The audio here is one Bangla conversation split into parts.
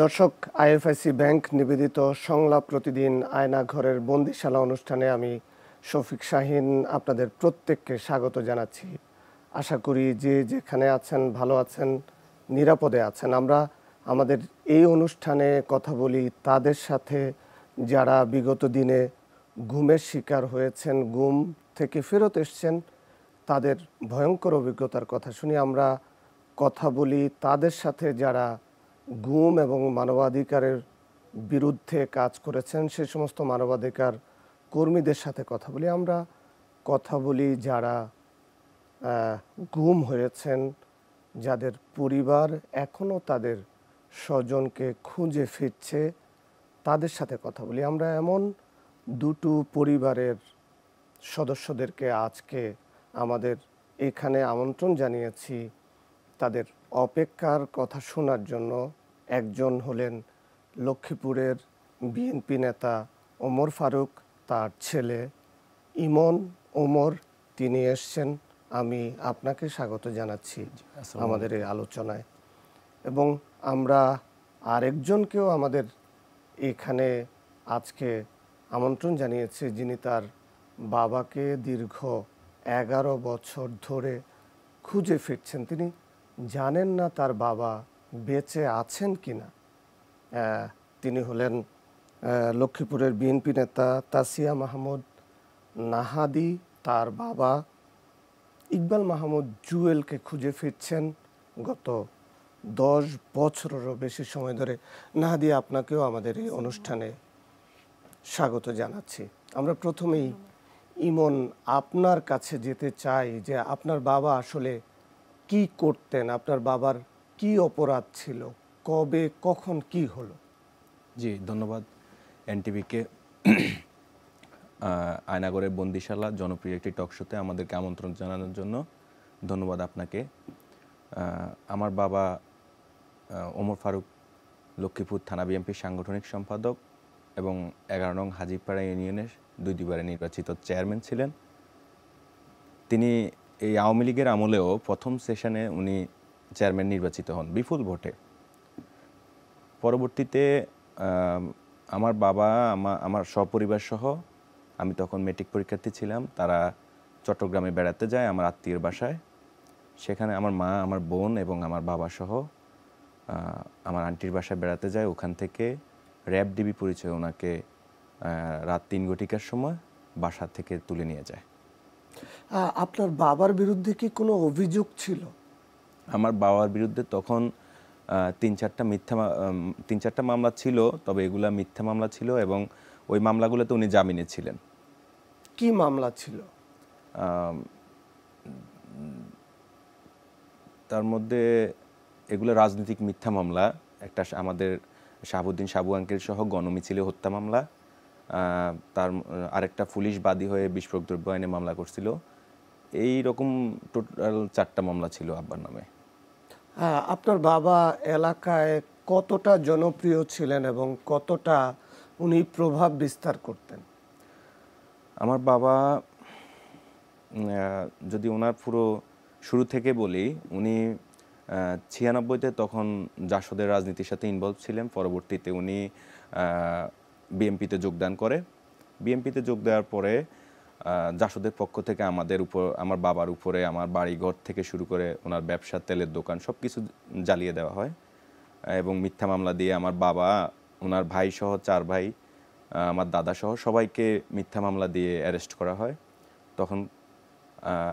দর্শক, আইএফআইসি ব্যাংক নিবেদিত সংলাপ প্রতিদিন আয়নাঘরের বন্দিশালা অনুষ্ঠানে আমি শফিক শাহীন আপনাদের প্রত্যেককে স্বাগত জানাচ্ছি। আশা করি যে যেখানে আছেন ভালো আছেন, নিরাপদে আছেন। আমরা আমাদের এই অনুষ্ঠানে কথা বলি তাদের সাথে যারা বিগত দিনে গুমের শিকার হয়েছেন, গুম থেকে ফেরত এসছেন, তাদের ভয়ঙ্কর অভিজ্ঞতার কথা শুনি। আমরা কথা বলি তাদের সাথে যারা গুম এবং মানবাধিকারের বিরুদ্ধে কাজ করেছেন, সে সমস্ত মানবাধিকার কর্মীদের সাথে কথা বলি। আমরা কথা বলি যারা গুম হয়েছেন, যাদের পরিবার এখনও তাদের স্বজনকে খুঁজে ফিরছে, তাদের সাথে কথা বলি। আমরা এমন দুটো পরিবারের সদস্যদেরকে আজকে আমাদের এখানে আমন্ত্রণ জানিয়েছি তাদের অপেক্ষার কথা শোনার জন্য। একজন হলেন লক্ষ্মীপুরের বিএনপি নেতা ওমর ফারুক, তার ছেলে ইমন ওমর, তিনি এসছেন। আমি আপনাকে স্বাগত জানাচ্ছি আমাদের এই আলোচনায়। এবং আমরা আরেকজনকেও আমাদের এখানে আজকে আমন্ত্রণ জানিয়েছি, যিনি তার বাবাকে দীর্ঘ 11 বছর ধরে খুঁজে ফিরছেন। তিনি জানেন না তার বাবা বেঁচে আছেন কিনা। তিনি হলেন লক্ষ্মীপুরের বিএনপি নেতা তাসিয়া মাহমুদ নাহাদী। তার বাবা ইকবাল মাহমুদ জুয়েলকে খুঁজে ফিরছেন গত 10 বছরেরও বেশি সময় ধরে। নাহাদী, আপনাকেও আমাদের এই অনুষ্ঠানে স্বাগত জানাচ্ছি। আমরা প্রথমেই ইমন, আপনার কাছে যেতে চাই যে আপনার বাবা আসলে কি করতেন, আপনার বাবার কি অপরাধ ছিল, কবে কখন কি হলো? জি, ধন্যবাদ এনটিভিকে আয়নাগরের বন্দিশালা জনপ্রিয় একটি টক শোতে আমাদেরকে আমন্ত্রণ জানানোর জন্য ধন্যবাদ আপনাকে। আমার বাবা ওমর ফারুক লক্ষ্মীপুর থানা বিএনপির সাংগঠনিক সম্পাদক এবং 11 নং হাজিপাড়া ইউনিয়নের দুইবারে নির্বাচিত চেয়ারম্যান ছিলেন। তিনি এই আওয়ামী লীগের আমলেও প্রথম সেশনে উনি চেয়ারম্যান নির্বাচিত হন বিপুল ভোটে। পরবর্তীতে আমার বাবা আমার সপরিবার সহ, আমি তখন মেট্রিক পরীক্ষার্থী ছিলাম, তারা চট্টগ্রামে বেড়াতে যায় আমার আত্মীয়ের বাসায়। সেখানে আমার মা, আমার বোন এবং আমার বাবা সহ আমার আন্টির বাসায় বেড়াতে যায়। ওখান থেকে র্যাব ডিবি পরিচয়ে ওনাকে রাত 3 ঘটিকার সময় বাসা থেকে তুলে নিয়ে যায়। আপনার বাবার বিরুদ্ধে কি কোনো অভিযোগ ছিল? আমার বাবার বিরুদ্ধে তখন 3-4টা মামলা ছিল, তবে এগুলা মিথ্যা মামলা ছিল এবং ওই মামলাগুলোতে উনি জামিনে ছিলেন। কি মামলা ছিল? তার মধ্যে এগুলো রাজনৈতিক মিথ্যা মামলা, একটা আমাদের শাহাবুদ্দিন সাবু আঙ্কেল সহ গণমিছিলে হত্যা মামলা, তার আরেকটা পুলিশ বাদী হয়ে বিস্ফোরক দ্রব্য আইনে মামলা করছিল। এই রকম টোটাল 4টা মামলা ছিল আব্বার নামে। আপনার বাবা এলাকায় কতটা জনপ্রিয় ছিলেন এবং কতটা উনি প্রভাব বিস্তার করতেন? আমার বাবা, যদি ওনার পুরো শুরু থেকে বলি, উনি 96-তে তখন জাসদের রাজনীতির সাথে ইনভলভ ছিলেন। পরবর্তীতে উনি বিএনপিতে যোগদান করে। বিএনপিতে যোগ দেওয়ার পরে জাসদের পক্ষ থেকে আমার বাবার উপরে আমার বাড়ি ঘর থেকে শুরু করে ওনার ব্যবসা, তেলের দোকান সব কিছু জ্বালিয়ে দেওয়া হয় এবং মিথ্যা মামলা দিয়ে আমার বাবা, ওনার ভাই সহ 4 ভাই, আমার দাদা সহ সবাইকে মিথ্যা মামলা দিয়ে অ্যারেস্ট করা হয়। তখন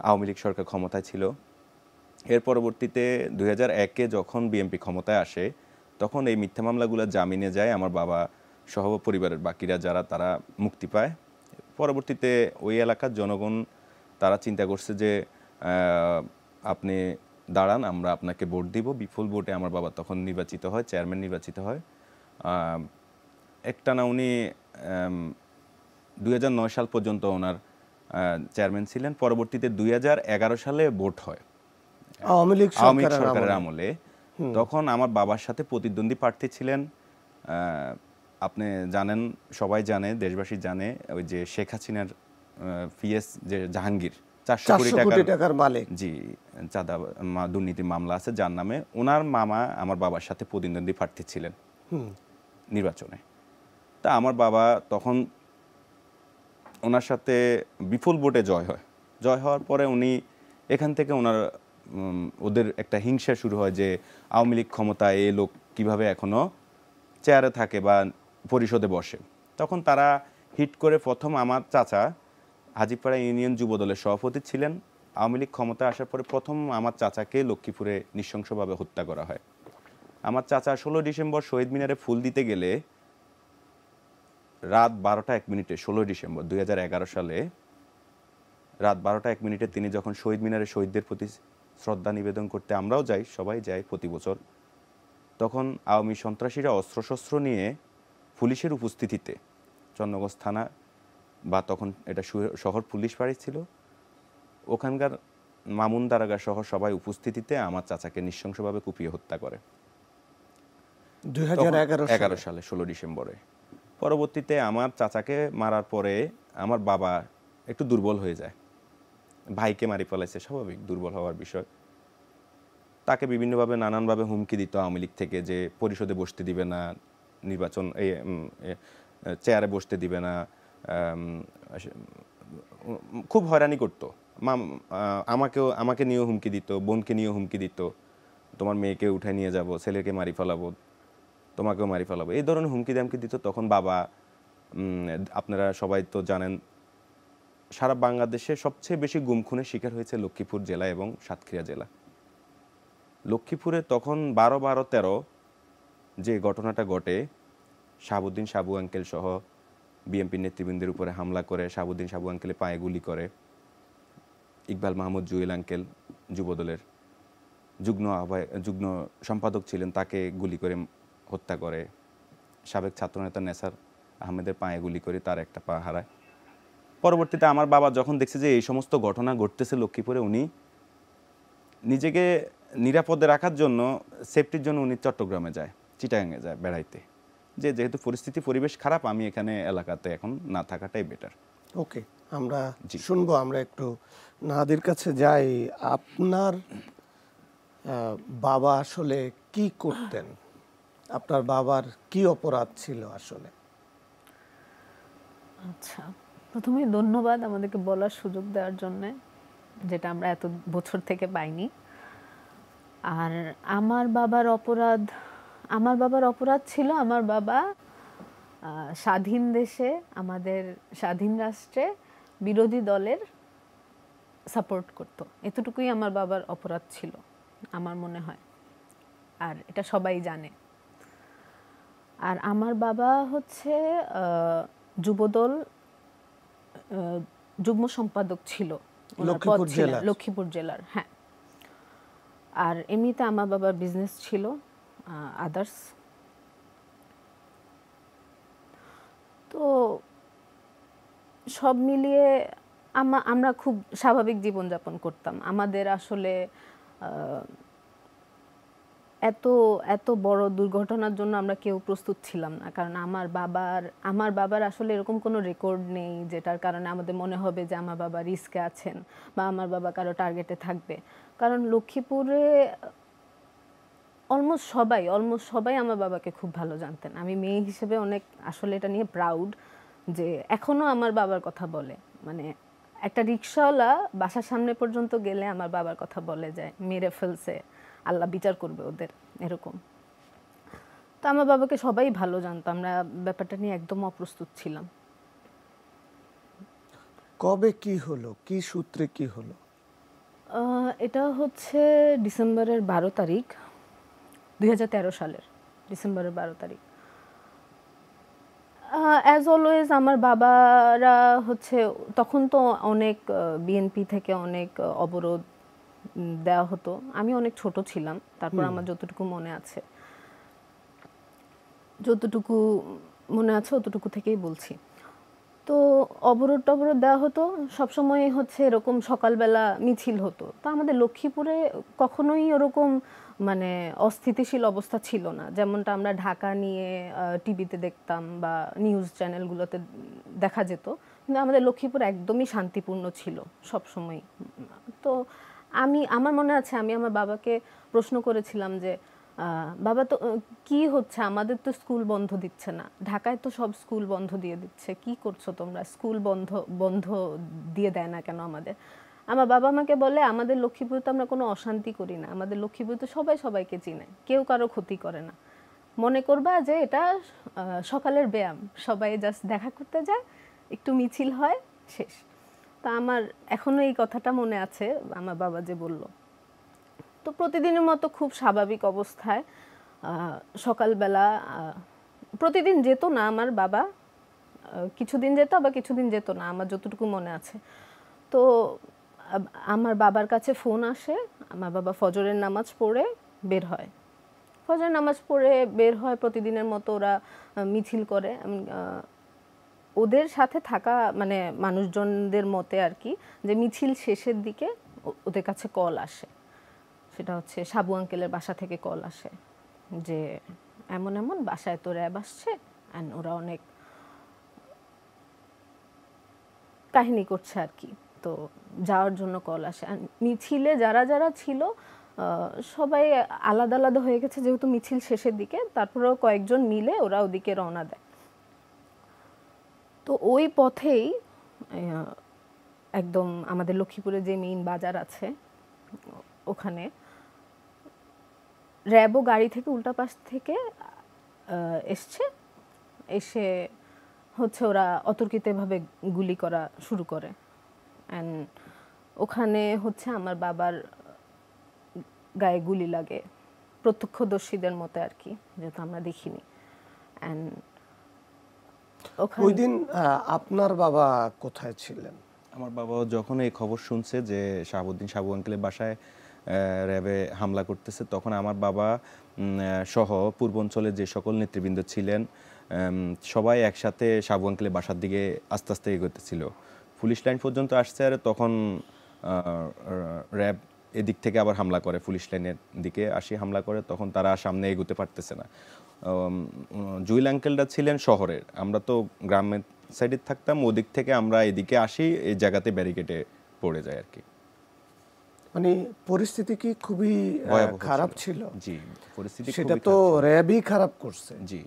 আওয়ামী লীগ সরকার ক্ষমতায় ছিল। এর পরবর্তীতে 2001-এ যখন বিএনপি ক্ষমতায় আসে, তখন এই মিথ্যা মামলাগুলো জামিনে যায়। আমার বাবা সহ পরিবারের বাকিরা যারা, তারা মুক্তি পায়। পরবর্তীতে ওই এলাকার জনগণ তারা চিন্তা করছে যে আপনি দাঁড়ান, আমরা আপনাকে ভোট দিব। বিপুল ভোটে আমার বাবা তখন নির্বাচিত হয়, চেয়ারম্যান নির্বাচিত হয়। একটানা উনি 2009 সাল পর্যন্ত ওনার চেয়ারম্যান ছিলেন। পরবর্তীতে 2011 সালে ভোট হয় আওয়ামী লীগ সরকারের আমলে। তখন আমার বাবার সাথে প্রতিদ্বন্দ্বী প্রার্থী ছিলেন, আপনি জানেন, সবাই জানে, দেশবাসী জানে, ওই যে শেখ হাসিনার পিএস যে জাহাঙ্গীর, 400 কোটি 400 কোটি টাকার টাকার মালিক। জি চাঁদা দুর্নীতির মামলা আছে যার নামে। ওনার মামা আমার বাবার সাথে প্রতিদ্বন্দ্বী প্রার্থী ছিলেন নির্বাচনে। তা আমার বাবা তখন ওনার সাথে বিপুল ভোটে জয় হয়। জয় হওয়ার পরে উনি এখান থেকে ওনার ওদের একটা হিংসা শুরু হয় যে আওয়ামী লীগ ক্ষমতায় এই লোক কিভাবে এখনো চেয়ারে থাকে বা পরিষদে বসে। তখন তারা হিট করে প্রথম আমার চাচা হাজীপাড়া ইউনিয়ন যুবদলের সভাপতি ছিলেন। আওয়ামী লীগ ক্ষমতায় আসার পরে প্রথম আমার চাচাকে লক্ষ্মীপুরে নৃশংসভাবে হত্যা করা হয়। আমার চাচা 16 ডিসেম্বর শহীদ মিনারে ফুল দিতে গেলে রাত 12টা 1 মিনিটে 16 ডিসেম্বর 2011 সালে রাত 12টা 1 মিনিটে তিনি যখন শহীদ মিনারে শহীদদের প্রতি শ্রদ্ধা নিবেদন করতে আমরাও যাই, সবাই যাই প্রতি বছর, তখন আওয়ামী সন্ত্রাসীরা অস্ত্রশস্ত্র নিয়ে পুলিশের উপস্থিতিতে চন্দ্রগঞ্জ থানা বা তখন এটা শহর পুলিশ ফাঁড়ি ছিল, ওখানকার মামুন দারোগা সহ সবাই উপস্থিতিতে আমার চাচাকে নৃশংসভাবে কুপিয়ে হত্যা করে 2011 সালে 16 ডিসেম্বরে। পরবর্তীতে আমার চাচাকে মারার পরে আমার বাবা একটু দুর্বল হয়ে যায়। ভাইকে মারি ফেলাইছে, স্বাভাবিক দুর্বল হওয়ার বিষয়। তাকে বিভিন্নভাবে নানানভাবে হুমকি দিত আওয়ামী লীগ থেকে যে পরিষদে বসতে দিবে না, নির্বাচন চেয়ারে বসতে দিবে না, খুব হয়রানি করতো। আমাকে নিয়েও হুমকি দিত, বোনকে নিয়েও হুমকি দিত, তোমার মেয়েকে উঠায় নিয়ে যাব, ছেলেকে মারি ফেলাবো, তোমাকেও মারি ফেলাবো, এই ধরনের হুমকি দামকি দিত। তখন বাবা, আপনারা সবাই তো জানেন, সারা বাংলাদেশে সবচেয়ে বেশি গুম খুনের শিকার হয়েছে লক্ষ্মীপুর জেলা এবং সাতক্ষীরা জেলা। লক্ষ্মীপুরে তখন 12-13 যে ঘটনাটা ঘটে, শাহাবুদ্দিন সাবু আঙ্কেল সহ বিএনপি নেতৃবৃন্দের উপরে হামলা করে, শাহাবুদ্দিন সাবু আঙ্কেলের পায়ে গুলি করে, ইকবাল মাহমুদ জুয়েল আঙ্কেল যুবদলের যুগ্ম সম্পাদক ছিলেন, তাকে গুলি করে হত্যা করে, সাবেক ছাত্রনেতা নেসার আহমেদের পায়ে গুলি করে তার একটা পা হারায়। পরবর্তীতে আমার বাবা যখন দেখছে যে এই সমস্ত ঘটনা ঘটতেছে লক্ষ্মীপুরে, উনি নিজেকে নিরাপদে রাখার জন্য, সেফটির জন্য উনি চট্টগ্রামে যায়, চিটাগাঙে যায় বেড়াইতে, যেহেতু পরিস্থিতি পরিবেশ খারাপ, আমি এখানে এলাকাতে এখন না থাকাটাই বেটার। ওকে, আমরা শুনবো। আমরা একটু নাহাদির কাছে যাই। আপনার বাবা আসলে কি করতেন? আপনার বাবার কি অপরাধ ছিল আসলে? আচ্ছা, প্রথমেই ধন্যবাদ আমাদেরকে বলার সুযোগ দেওয়ার জন্য, যেটা আমরা এত বছর থেকে পাইনি। আর আমার বাবার অপরাধ ছিল, আমার বাবা স্বাধীন দেশে, আমাদের স্বাধীন রাষ্ট্রে বিরোধী দলের সাপোর্ট করত। এতটুকুই আমার বাবার অপরাধ ছিল আমার মনে হয়, আর এটা সবাই জানে। আর আমার বাবা হচ্ছে যুবদল যুগ্ম সম্পাদক ছিল লক্ষ্মীপুর জেলার। হ্যাঁ, আর এমনিতে আমার বাবার বিজনেস ছিল আদার্স। তো সব মিলিয়ে আমরা খুব স্বাভাবিক জীবনযাপন করতাম। আমাদের আসলে এত বড় দুর্ঘটনার জন্য আমরা কেউ প্রস্তুত ছিলাম না, কারণ আমার বাবার আসলে এরকম কোনো রেকর্ড নেই যেটার কারণে আমাদের মনে হবে যে আমার বাবা রিস্কে আছেন বা আমার বাবা কারো টার্গেটে থাকবে। কারণ লক্ষ্মীপুরে অলমোস্ট সবাই আমার বাবাকে খুব ভালো জানতেন। আমি মেয়ে হিসেবে অনেক আসলে এটা নিয়ে প্রাউড যে এখনো আমার বাবার কথা বলে, মানে একটা রিক্সাওয়ালা বাসার সামনে পর্যন্ত গেলে আমার বাবার কথা বলে যায়, মেরে ফেলছে, আল্লাহ বিচার করবে ওদের, এরকম। তো আমার বাবাকে সবাই ভালো জানতো, আমরা ব্যাপারটা নিয়ে একদম অপ্রস্তুত ছিলাম। কবে কি হলো, কি সূত্রে কি হলো? এটা হচ্ছে ডিসেম্বরের 12 তারিখ, 2013 সালের ডিসেম্বরের 12 তারিখ। অ্যাজ অলওয়েজ আমার বাবারা হচ্ছে, তখন তো অনেক বিএনপি থেকে অনেক অবরোধ দেওয়া হতো। আমি অনেক ছোট ছিলাম, তারপর আমার যতটুকু মনে আছে অতটুকু থেকেই বলছি। তো অবরোধ দেওয়া হতো সবসময়, হচ্ছে এরকম সকালবেলা মিছিল হতো। তো আমাদের লক্ষ্মীপুরে কখনোই ওরকম মানে অস্থিতিশীল অবস্থা ছিল না, যেমনটা আমরা ঢাকা নিয়ে টিভিতে দেখতাম বা নিউজ চ্যানেলগুলোতে দেখা যেত। কিন্তু আমাদের লক্ষ্মীপুর একদমই শান্তিপূর্ণ ছিল সবসময়। তো আমার মনে আছে আমি আমার বাবাকে প্রশ্ন করেছিলাম যে বাবা তো কি হচ্ছে, আমাদের তো স্কুল বন্ধ দিচ্ছে না, ঢাকায় তো সব স্কুল বন্ধ দিয়ে দিচ্ছে, কি করছো তোমরা, স্কুল বন্ধ বন্ধ দিয়ে দেয় না কেন আমাদের? আমার বাবা আমাকে বলে আমাদের লক্ষ্মীপুরে তো আমরা কোনো অশান্তি করি না, আমাদের লক্ষ্মীপুরে তো সবাই সবাইকে চিনে, কেউ কারো ক্ষতি করে না, মনে করবা যে এটা সকালের ব্যায়াম, সবাই জাস্ট দেখা করতে যায়, একটু মিছিল হয়, শেষ। তা আমার এখনো এই কথাটা মনে আছে আমার বাবা যে বলল। তো প্রতিদিনের মতো খুব স্বাভাবিক অবস্থায় সকালবেলা প্রতিদিন যেত না আমার বাবা, কিছুদিন যেত আবার কিছুদিন যেত না, আমার যতটুকু মনে আছে। তো আমার বাবার কাছে ফোন আসে, আমার বাবা ফজরের নামাজ পড়ে বের হয়, ফজরের নামাজ পড়ে বের হয় প্রতিদিনের মতো, ওরা মিছিল করে। ওদের সাথে থাকা মানে মানুষজনদের মতে আর কি, যে মিছিল শেষের দিকে ওদের কাছে কল আসে, সেটা হচ্ছে সাবু আঙ্কেলের বাসা থেকে কল আসে যে এমন এমন বাসায় তো র্যাব আসছে, অ্যান্ড ওরা অনেক কাহিনী করছে আর কি, তো যাওয়ার জন্য কল আসে। আর মিছিলে যারা যারা ছিল সবাই আলাদা আলাদা হয়ে গেছে যেহেতু মিছিল শেষের দিকে, তারপরেও কয়েকজন মিলে ওরা ওদিকে রওনা দেয়। তো ওই পথেই একদম আমাদের লক্ষ্মীপুরে যে মেইন বাজার আছে ওখানে র্যাবও গাড়ি থেকে উল্টা পাশ থেকে এসছে, এসে হচ্ছে ওরা অতর্কিতভাবে গুলি করা শুরু করে। অ্যান্ড ওখানে হচ্ছে আমার বাবার গায়ে গুলি লাগে, প্রত্যক্ষদর্শীদের মতে আর কি, যেহেতু আমরা দেখিনি। অ্যান্ড ওই দিন আপনার বাবা কোথায় ছিলেন? আমার বাবা যখন এই খবর শুনছে যে শাহাবুদ্দিন সাবু আঙ্কেলের বাসায় র্যাবে হামলা করতেছে, তখন আমার বাবা সহ পূর্বাঞ্চলের যে সকল নেতৃবৃন্দ ছিলেন সবাই একসাথে সাবু আঙ্কেলের বাসার দিকে আস্তে আস্তে এগোতেছিল। পুলিশ লাইন পর্যন্ত আসছে, আর তখন র্যাব এদিক থেকে আবার হামলা করে, পুলিশ লাইনের দিকে আসি হামলা করে, তখন তারা সামনে এগোতে পারতেছে না। জুয়েল আঙ্কেলরা ছিলেন শহরের, আমরা তো গ্রামের সাইডে থাকতাম, ওদিক থেকে আমরা এদিকে আসি, এই জায়গাতে ব্যারিকেডে পড়ে যায় আর কি। মানে পরিস্থিতি কি খুবই ভয়াবহ খারাপ ছিল? জি, পরিস্থিতি সেটা খুবই তো খারাপ ছিল। র্যাবই খারাপ করছে। জি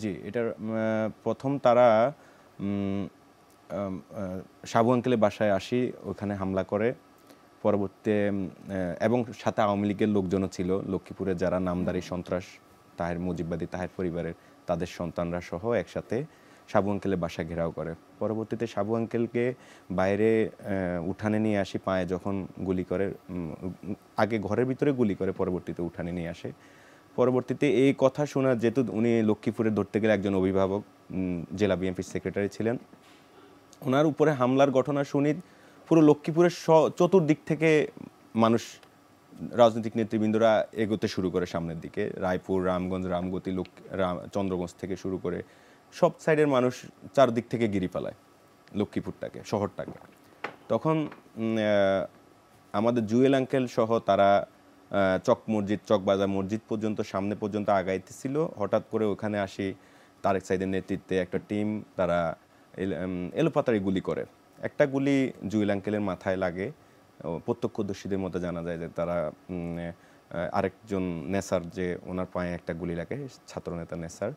জি, এটার প্রথম তারা সাবু আঙ্কেলের বাসায় আসি, ওখানে হামলা করে, পরবর্তীতে এবং সাথে আওয়ামী লীগের লোকজনও ছিল, লক্ষ্মীপুরের যারা নামদারি সন্ত্রাস, তাহের মুজিববাদী তাহের পরিবারের তাদের সন্তানরা সহ একসাথে সাবু আঙ্কেলের বাসা ঘেরাও করে। পরবর্তীতে সাবু আঙ্কেলকে বাইরে উঠানে নিয়ে আসি, পায়ে যখন গুলি করে, আগে ঘরের ভিতরে গুলি করে, পরবর্তীতে উঠানে নিয়ে আসে। পরবর্তীতে এই কথা শোনা, যেহেতু উনি লক্ষ্মীপুরে ধরতে গেলে একজন অভিভাবক, জেলা বিএনপির সেক্রেটারি ছিলেন, ওনার উপরে হামলার ঘটনা শুনি পুরো লক্ষ্মীপুরের চতুর্দিক থেকে মানুষ, রাজনৈতিক নেতৃবৃন্দরা এগোতে শুরু করে সামনের দিকে, রায়পুর, রামগঞ্জ, রামগতি, চন্দ্রগঞ্জ থেকে শুরু করে সব সাইডের মানুষ চারদিক থেকে গিরি পালায় লক্ষ্মীপুরটাকে, শহরটাকে। তখন আমাদের জুয়েল আঙ্কেল সহ তারা চক মসজিদ, চকবাজার মসজিদ পর্যন্ত, সামনে পর্যন্ত আগাইতেছিল। হঠাৎ করে ওখানে আসি তারেক সাইদের নেতৃত্বে একটা টিম, তারা এলোপাতাড়ি গুলি করে। একটা গুলি জুয়েল আঙ্কেলের মাথায় লাগে, প্রত্যক্ষদর্শীদের মধ্যে জানা যায় যে তারা আরেকজন নেসার, যে ওনার পায়ে একটা গুলি লাগে, ছাত্রনেতা নেসার।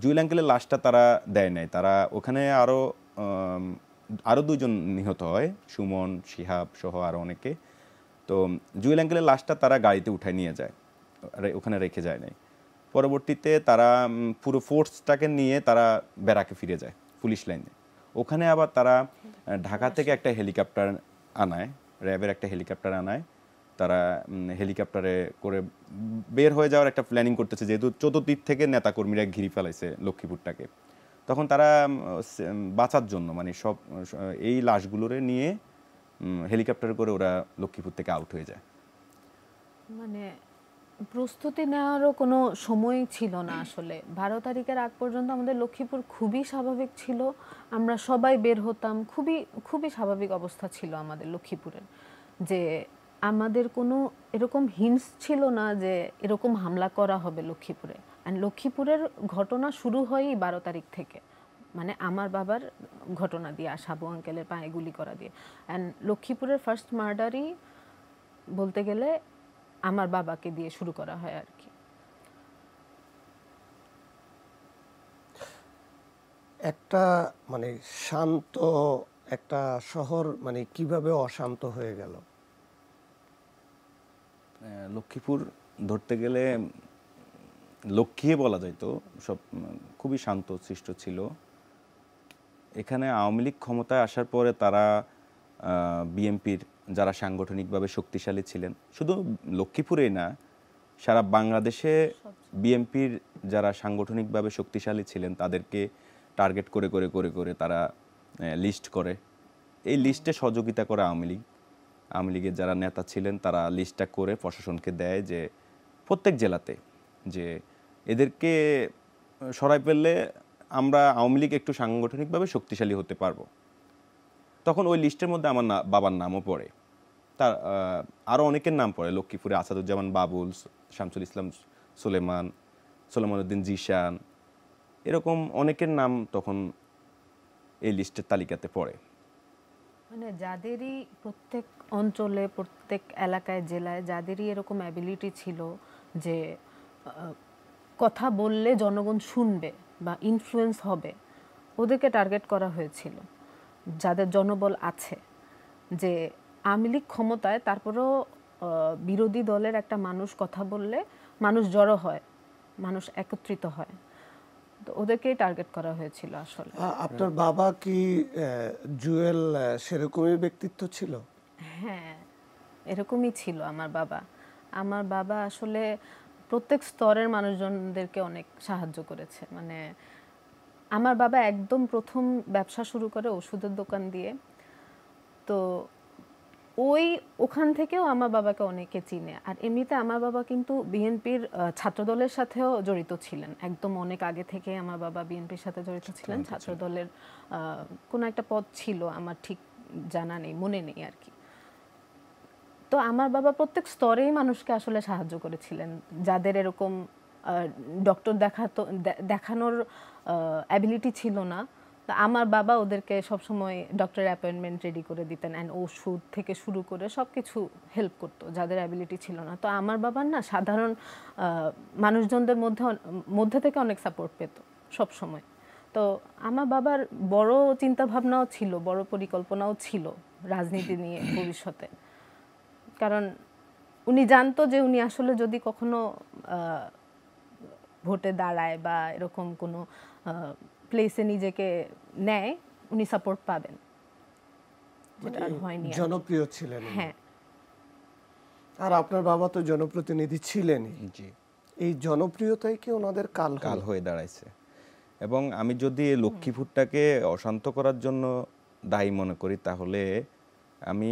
জুয়েল আঙ্কেলের লাশটা তারা দেয় নাই, তারা ওখানে আরও দুজন নিহত হয়, সুমন, শিহাব সহ আরও অনেকে। তো জুয়েল আঙ্কেলের লাশটা তারা গাড়িতে উঠায় নিয়ে যায়, ওখানে রেখে যায় নাই। পরবর্তীতে তারা পুরো ফোর্সটাকে নিয়ে তারা ব্যারাকে ফিরে যায়, পুলিশ লাইনে। ওখানে আবার তারা ঢাকা থেকে একটা হেলিকপ্টার আনায়, র্যাবের একটা হেলিকপ্টার আনায়, তারা হেলিকপ্টারে করে বের হয়ে যাওয়ার একটা প্ল্যানিং করতেছে, যেহেতু চতুর্দিক থেকে নেতাকর্মীরা ঘিরে ফেলাইছে লক্ষ্মীপুরটাকে। তখন তারা বাঁচার জন্য মানে সব এই লাশগুলোরে নিয়ে হেলিকপ্টারে করে ওরা লক্ষ্মীপুর থেকে আউট হয়ে যায়। মানে প্রস্তুতি নেওয়ারও কোনো সময় ছিল না আসলে। 12 তারিখের আগ পর্যন্ত আমাদের লক্ষ্মীপুর খুবই স্বাভাবিক ছিল, আমরা সবাই বের হতাম, খুবই খুবই স্বাভাবিক অবস্থা ছিল আমাদের লক্ষ্মীপুরের। যে আমাদের কোনো এরকম হিন্টস ছিল না যে এরকম হামলা করা হবে লক্ষ্মীপুরে। অ্যান্ড লক্ষ্মীপুরের ঘটনা শুরু হয় 12 তারিখ থেকে, মানে আমার বাবার ঘটনা দিয়ে, সাবু আঙ্কেলের পায়ে গুলি করা দিয়ে। অ্যান্ড লক্ষ্মীপুরের ফার্স্ট মার্ডারই বলতে গেলে আমার বাবাকে দিয়ে শুরু করা হয় আর কি। একটা মানে শান্ত একটা শহর মানে কিভাবে অশান্ত হয়ে গেল? লক্ষ্মীপুর ধরতে গেলে লক্ষ্মী বলা যাইতো, সব খুবই শান্ত সৃষ্ট ছিল। এখানে আওয়ামী লীগ ক্ষমতায় আসার পরে তারা বিএনপির যারা সাংগঠনিকভাবে শক্তিশালী ছিলেন, শুধু লক্ষ্মীপুরেই না, সারা বাংলাদেশে বিএনপির যারা সাংগঠনিকভাবে শক্তিশালী ছিলেন তাদেরকে টার্গেট করে করে করে করে তারা লিস্ট করে। এই লিস্টে সহযোগিতা করে আওয়ামী লীগ। আওয়ামী লীগের যারা নেতা ছিলেন তারা লিস্টটা করে প্রশাসনকে দেয় যে প্রত্যেক জেলাতে যে এদেরকে সরাই ফেললে আমরা আওয়ামী লীগ একটু সাংগঠনিকভাবে শক্তিশালী হতে পারবো। তখন ওই লিস্টের মধ্যে আমার বাবার নামও পড়ে, তার আরও অনেকের নাম পড়ে। লক্ষ্মীপুরে আসাদুজ্জামান বাবুল, শামসুল ইসলাম সুলেমান, সোলেমান উদ্দিন জিশান, এরকম অনেকের নাম তখন এই লিস্টের তালিকাতে পড়ে। মানে যাদেরই প্রত্যেক অঞ্চলে, প্রত্যেক এলাকায়, জেলায় যাদেরই এরকম অ্যাবিলিটি ছিল যে কথা বললে জনগণ শুনবে বা ইনফ্লুয়েন্স হবে, ওদেরকে টার্গেট করা হয়েছিল। যাদের জনবল আছে, যে আওয়ামী লীগ ক্ষমতায় তারপরেও বিরোধী দলের একটা মানুষ কথা বললে মানুষ জড়ো হয়, মানুষ একত্রিত হয়, তো ওদেরকেই টার্গেট করা হয়েছিল আসলে। আপনার বাবা কি জুয়েল সেরকমই ব্যক্তিত্ব ছিল? হ্যাঁ, এরকমই ছিল আমার বাবা। আমার বাবা আসলে প্রত্যেক স্তরের মানুষজনদেরকে অনেক সাহায্য করেছে। মানে আমার বাবা একদম প্রথম ব্যবসা শুরু করে ওষুধের দোকান দিয়ে, তো ওখান থেকেও আমার বাবাকে অনেকে চিনে। আর এমনিতে আমার বাবা কিন্তু বিএনপির ছাত্রদলের সাথেও জড়িত ছিলেন, একদম অনেক আগে থেকে আমার বাবা বিএনপির সাথে জড়িত ছিলেন। ছাত্রদলের কোনো একটা পদ ছিল, আমার ঠিক জানা নেই, মনে নেই আর কি। তো আমার বাবা প্রত্যেক স্তরেই মানুষকে আসলে সাহায্য করেছিলেন, যাদের এরকম ডক্টর দেখানোর অ্যাবিলিটি ছিল না, তা আমার বাবা ওদেরকে সবসময় ডক্টরের অ্যাপয়েন্টমেন্ট রেডি করে দিতেন, অ্যান্ড ওষুধ থেকে শুরু করে সব কিছু হেল্প করতো যাদের অ্যাবিলিটি ছিল না। তো আমার বাবার না সাধারণ মানুষজনদের মধ্যে থেকে অনেক সাপোর্ট পেত সব সময়। তো আমার বাবার বড় চিন্তা ভাবনাও ছিল, বড় পরিকল্পনাও ছিল রাজনীতি নিয়ে ভবিষ্যতে। কারণ উনি জানতো যে উনি আসলে যদি কখনো ভোটে দাঁড়ায় বা এরকম কোনো প্লেসে নিজেকে নেয়, উনি সাপোর্ট পাবেন, যেটা আর হয়নি। জনপ্রিয় ছিলেন। হ্যাঁ। আর আপনার বাবা তো জনপ্রতিনিধি ছিলেনই। জি, এই জনপ্রিয়তাই কি ওনাদের কাল হয়ে দাঁড়াইছে। এবং আমি যদি লক্ষ্মীপুরটাকে অশান্ত করার জন্য দায়ী মনে করি, তাহলে আমি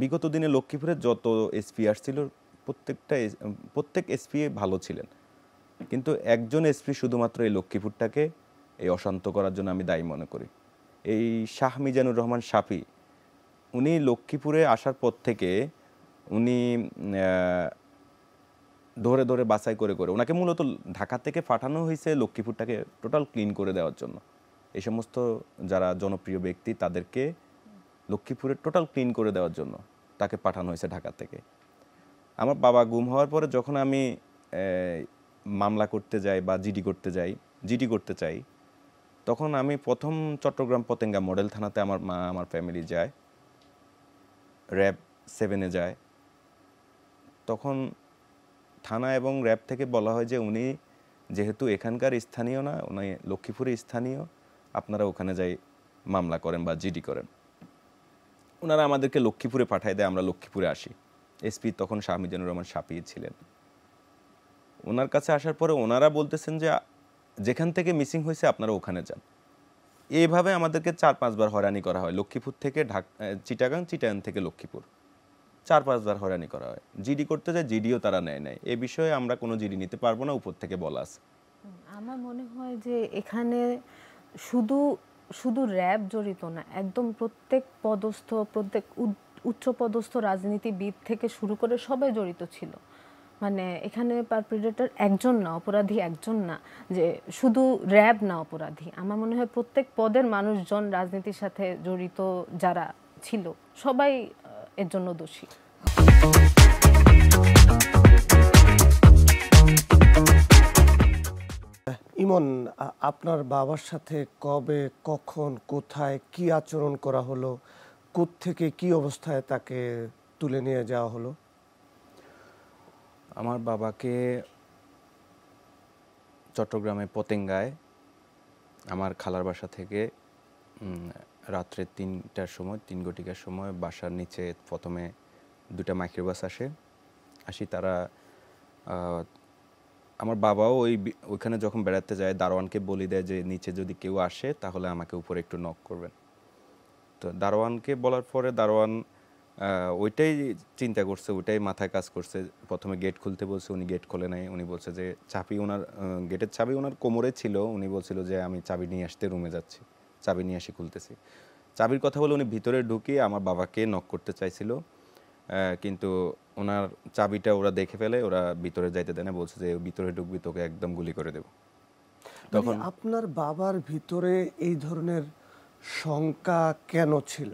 বিগত দিনে লক্ষ্মীপুরের যত এসপি আসছিল প্রত্যেক এসপি ভালো ছিলেন, কিন্তু একজন এসপি শুধুমাত্র এই লক্ষ্মীপুরটাকে এই অশান্ত করার জন্য আমি দায়ী মনে করি। এই শাহ মিজানুর রহমান শাফি, উনি লক্ষ্মীপুরে আসার পর থেকে উনি ধরে ধরে বাছাই করে করে, ওনাকে মূলত ঢাকা থেকে পাঠানো হয়েছে লক্ষ্মীপুরটাকে টোটাল ক্লিন করে দেওয়ার জন্য। এই সমস্ত যারা জনপ্রিয় ব্যক্তি তাদেরকে লক্ষ্মীপুরে টোটাল ক্লিন করে দেওয়ার জন্য তাকে পাঠানো হয়েছে ঢাকা থেকে। আমার বাবা গুম হওয়ার পরে যখন আমি মামলা করতে যাই বা জিডি করতে চাই, তখন আমি প্রথম চট্টগ্রাম পতেঙ্গা মডেল থানাতে আমার মা, আমার ফ্যামিলি যায়, র্যাব 7-এ যায়। তখন থানা এবং র্যাব থেকে বলা হয় যে উনি যেহেতু এখানকার স্থানীয় না, উনি লক্ষ্মীপুরে স্থানীয়, আপনারা ওখানে যাই মামলা করেন বা জিডি করেন। ওনারা আমাদেরকে লক্ষ্মীপুরে পাঠায় দেয়, আমরা লক্ষ্মীপুরে আসি। এসপি তখন শাহ মিজানুর রহমান শাফি ছিলেন। ওনার কাছে আসার পরে ওনারা বলতেছেন যে যেখান থেকে মিসিং হয়েছে আপনারা ওখানে যান। এইভাবে আমাদেরকে 4-5 বার হয়রানি করা হয়, লক্ষ্মীপুর থেকে চিটাগাং, চিটাগাং থেকে লক্ষ্মীপুর 4-5 বার হয়রানি করা হয়। জিডি করতে যায়, জিডিও তারা নেয় নাই। এ বিষয়ে আমরা কোনো জিডি নিতে পারবো না, উপর থেকে বলা আছে। আমার মনে হয় যে এখানে শুধু শুধু র্যাব জড়িত না, একদম প্রত্যেক পদস্থ, প্রত্যেক উচ্চ পদস্থ রাজনীতিবিদ থেকে শুরু করে সবাই জড়িত ছিল। মানে এখানে পারপিট্রেটর একজন না, অপরাধী একজন না, যে শুধু র্যাব না অপরাধী। আমার মনে হয় প্রত্যেক পদের মানুষজন, রাজনীতির সাথে জড়িত যারা ছিল, সবাই এর জন্য দোষী। ইমন, আপনার বাবার সাথে কবে, কখন, কোথায়, কি আচরণ করা হলো, কোত্থেকে কি অবস্থায় তাকে তুলে নিয়ে যাওয়া হলো? আমার বাবাকে চট্টগ্রামে পতেঙ্গায় আমার খালার বাসা থেকে রাত্রে 3টার সময়, 3 ঘটিকার সময় বাসার নিচে প্রথমে 2টা মাইক্রোবাস আসি। তারা আমার বাবাও ওইখানে যখন বেড়াতে যায় দারোয়ানকে বলে দেয় যে নিচে যদি কেউ আসে তাহলে আমাকে উপরে একটু নক করবেন। তো দারোয়ানকে বলার পরে দারোয়ান ওইটাই চিন্তা করছে, ওইটাই মাথায় কাজ করছে। প্রথমে গেট খুলতে বলছে, উনি গেট খোলে নাই। উনি বলছে যে চাবি ওনার গেটের চাবি ওনার কোমরে ছিল। উনি বলছিল যে আমি চাবি নিয়ে আসতে রুমে যাচ্ছি, চাবি নিয়ে আসি খুলতেছি। চাবির কথা বলে উনি ভিতরে ঢুকিয়ে আমার বাবাকে নক করতে চাইছিল, কিন্তু ওনার চাবিটা ওরা দেখে ফেলে, ওরা ভিতরে যাইতে দেয় না। বলছে যে ভিতরে ঢুকবি তোকে একদম গুলি করে দেব। তখন আপনার বাবার ভিতরে এই ধরনের শঙ্কা কেন ছিল?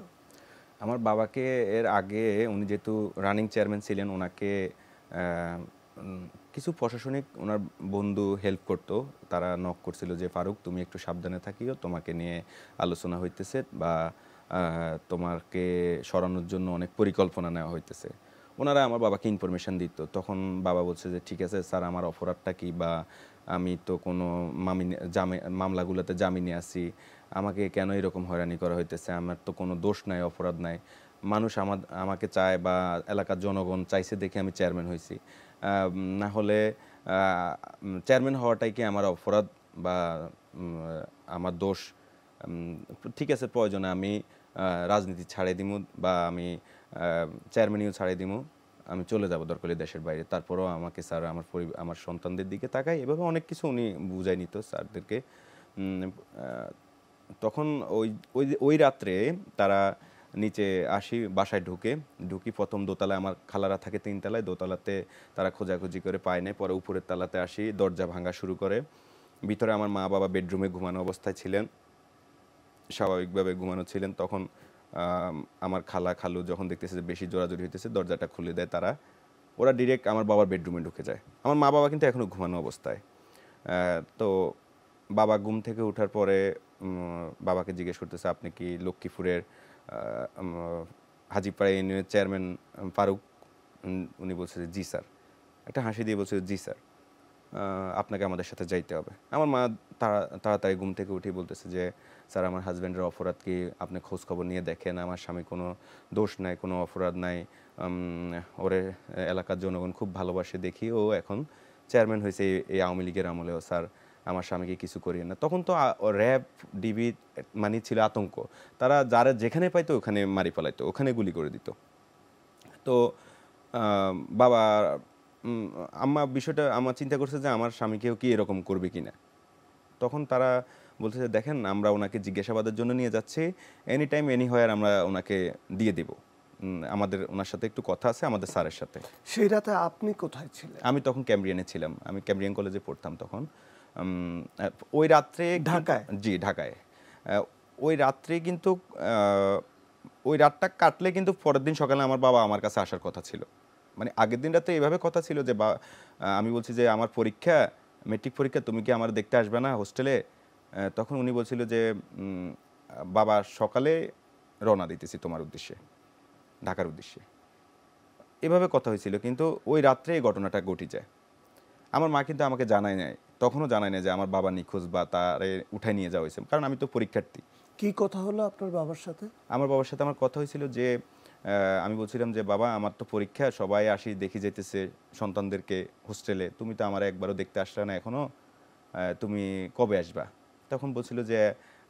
আমার বাবাকে এর আগে উনি যেহেতু রানিং চেয়ারম্যান ছিলেন, ওনাকে কিছু প্রশাসনিক ওনার বন্ধু হেল্প করতো। তারা নক করছিল যে ফারুক তুমি একটু সাবধানে থাকিও, তোমাকে নিয়ে আলোচনা হইতেছে বা তোমাকে সরানোর জন্য অনেক পরিকল্পনা নেওয়া হইতেছে। ওনারা আমার বাবাকে ইনফরমেশন দিত। তখন বাবা বলছে যে ঠিক আছে স্যার, আমার অপরাধটা কি, বা আমি তো কোনো মামলাগুলোতে জামিনে আছি, আমাকে কেন এরকম হয়রানি করা হইতেছে, আমার তো কোনো দোষ নাই, অপরাধ নাই, মানুষ আমাকে চায় বা এলাকার জনগণ চাইছে দেখে আমি চেয়ারম্যান হয়েছি, না হলে চেয়ারম্যান হওয়াটাই কি আমার অপরাধ বা আমার দোষ? ঠিক আছে, প্রয়োজনে আমি রাজনীতি ছাড়িয়ে দিমু বা আমি চেয়ারম্যানিও ছাড়িয়ে দিমু, আমি চলে যাব দরকার হলে দেশের বাইরে, তারপরেও আমাকে স্যার আমার সন্তানদের দিকে তাকাই, এভাবে অনেক কিছু উনি বুঝাই নিত স্যারদেরকে। তখন ওই ওই ওই রাত্রে তারা নিচে আসি, বাসায় ঢুকি প্রথম দোতলায়, আমার খালারা থাকে 3 তলায়, দোতলাতে তারা খোঁজাখুঁজি করে পায় না। পরে উপরের তালাতে আসি, দরজা ভাঙা শুরু করে। ভিতরে আমার মা বাবা বেডরুমে ঘুমানো অবস্থায় ছিলেন, স্বাভাবিকভাবে ঘুমানো ছিলেন। তখন আমার খালু যখন দেখতেছে যে বেশি জোরাজোরি হইতেছে, দরজাটা খুলে দেয় তারা। ওরা ডিরেক্ট আমার বাবার বেডরুমে ঢুকে যায়। আমার মা বাবা কিন্তু এখনও ঘুমানো অবস্থায়। তো বাবা ঘুম থেকে ওঠার পরে বাবাকে জিজ্ঞেস করতেছে আপনি কি লক্ষ্মীপুরের হাজিপাড়া ইউনিয়নের চেয়ারম্যান ফারুক? উনি বলছে যে জি স্যার। একটা হাসি দিয়ে বলছে জি স্যার, আপনাকে আমাদের সাথে যাইতে হবে। আমার মা তাড়াতাড়ি ঘুম থেকে উঠে বলতেছে যে স্যার, আমার হাজব্যান্ডের অপরাধ কি আপনি খোঁজ খবর নিয়ে দেখেন, আমার স্বামী কোনো দোষ নাই, কোনো অপরাধ নাই, ওরে এলাকার জনগণ খুব ভালোবাসে দেখি, ও এখন চেয়ারম্যান হয়েছে এই আওয়ামী লীগের আমলেও, স্যার আমার স্বামীকে কিছু করিয়ে না। তখন তো র্যাব ডিবি মানে ছিল আতঙ্ক, তারা যারা যেখানে পাইতো ওখানে মারি ফেলাইতো, ওখানে গুলি করে দিত। তো বাবা আম্মা বিষয়টা আমার চিন্তা করছে যে আমার স্বামীকেও কি এরকম করবে কিনা। তখন তারা বলছে যে দেখেন, আমরা ওনাকে জিজ্ঞাসাবাদের জন্য নিয়ে যাচ্ছি, এনি টাইম এনি হোয়ার আমরা ওনাকে দিয়ে দেব, আমাদের ওনার সাথে একটু কথা আছে আমাদের স্যারের সাথে। সেই রাতে আপনি কোথায় ছিলেন? আমি তখন ক্যামব্রিয়ানে ছিলাম, আমি ক্যামব্রিয়ান কলেজে পড়তাম তখন। ওই রাত্রে ঢাকায়? জি ঢাকায়। ওই রাত্রে কিন্তু ওই রাতটা কাটলে কিন্তু পরের দিন সকালে আমার বাবা আমার কাছে আসার কথা ছিল। মানে আগের দিন রাতে এইভাবে কথা ছিল যে আমি বলছি যে আমার পরীক্ষা, মেট্রিক পরীক্ষা, তুমি কি আমার দেখতে আসবে না হোস্টেলে? তখন উনি বলছিল যে বাবা সকালে রওনা দিতেছি তোমার উদ্দেশ্যে, ঢাকার উদ্দেশ্যে, এভাবে কথা হয়েছিল। কিন্তু ওই রাত্রে এই ঘটনাটা ঘটে যায়। আমার মা কিন্তু আমাকে জানায় নাই, তখনও জানায় নাই যে আমার বাবা নিখোঁজ বা তারে উঠায় নিয়ে যাওয়া হয়েছে, কারণ আমি তো পরীক্ষার্থী। কি কথা হলো আপনার বাবার সাথে? আমার বাবার সাথে আমার কথা হয়েছিল যে আমি বলছিলাম যে বাবা, আমার তো পরীক্ষা, সবাই আসি দেখি যাইতেছে সন্তানদেরকে হোস্টেলে, তুমি তো আমার একবারও দেখতে আসলে না এখনো, তুমি কবে আসবা? তখন বলছিল যে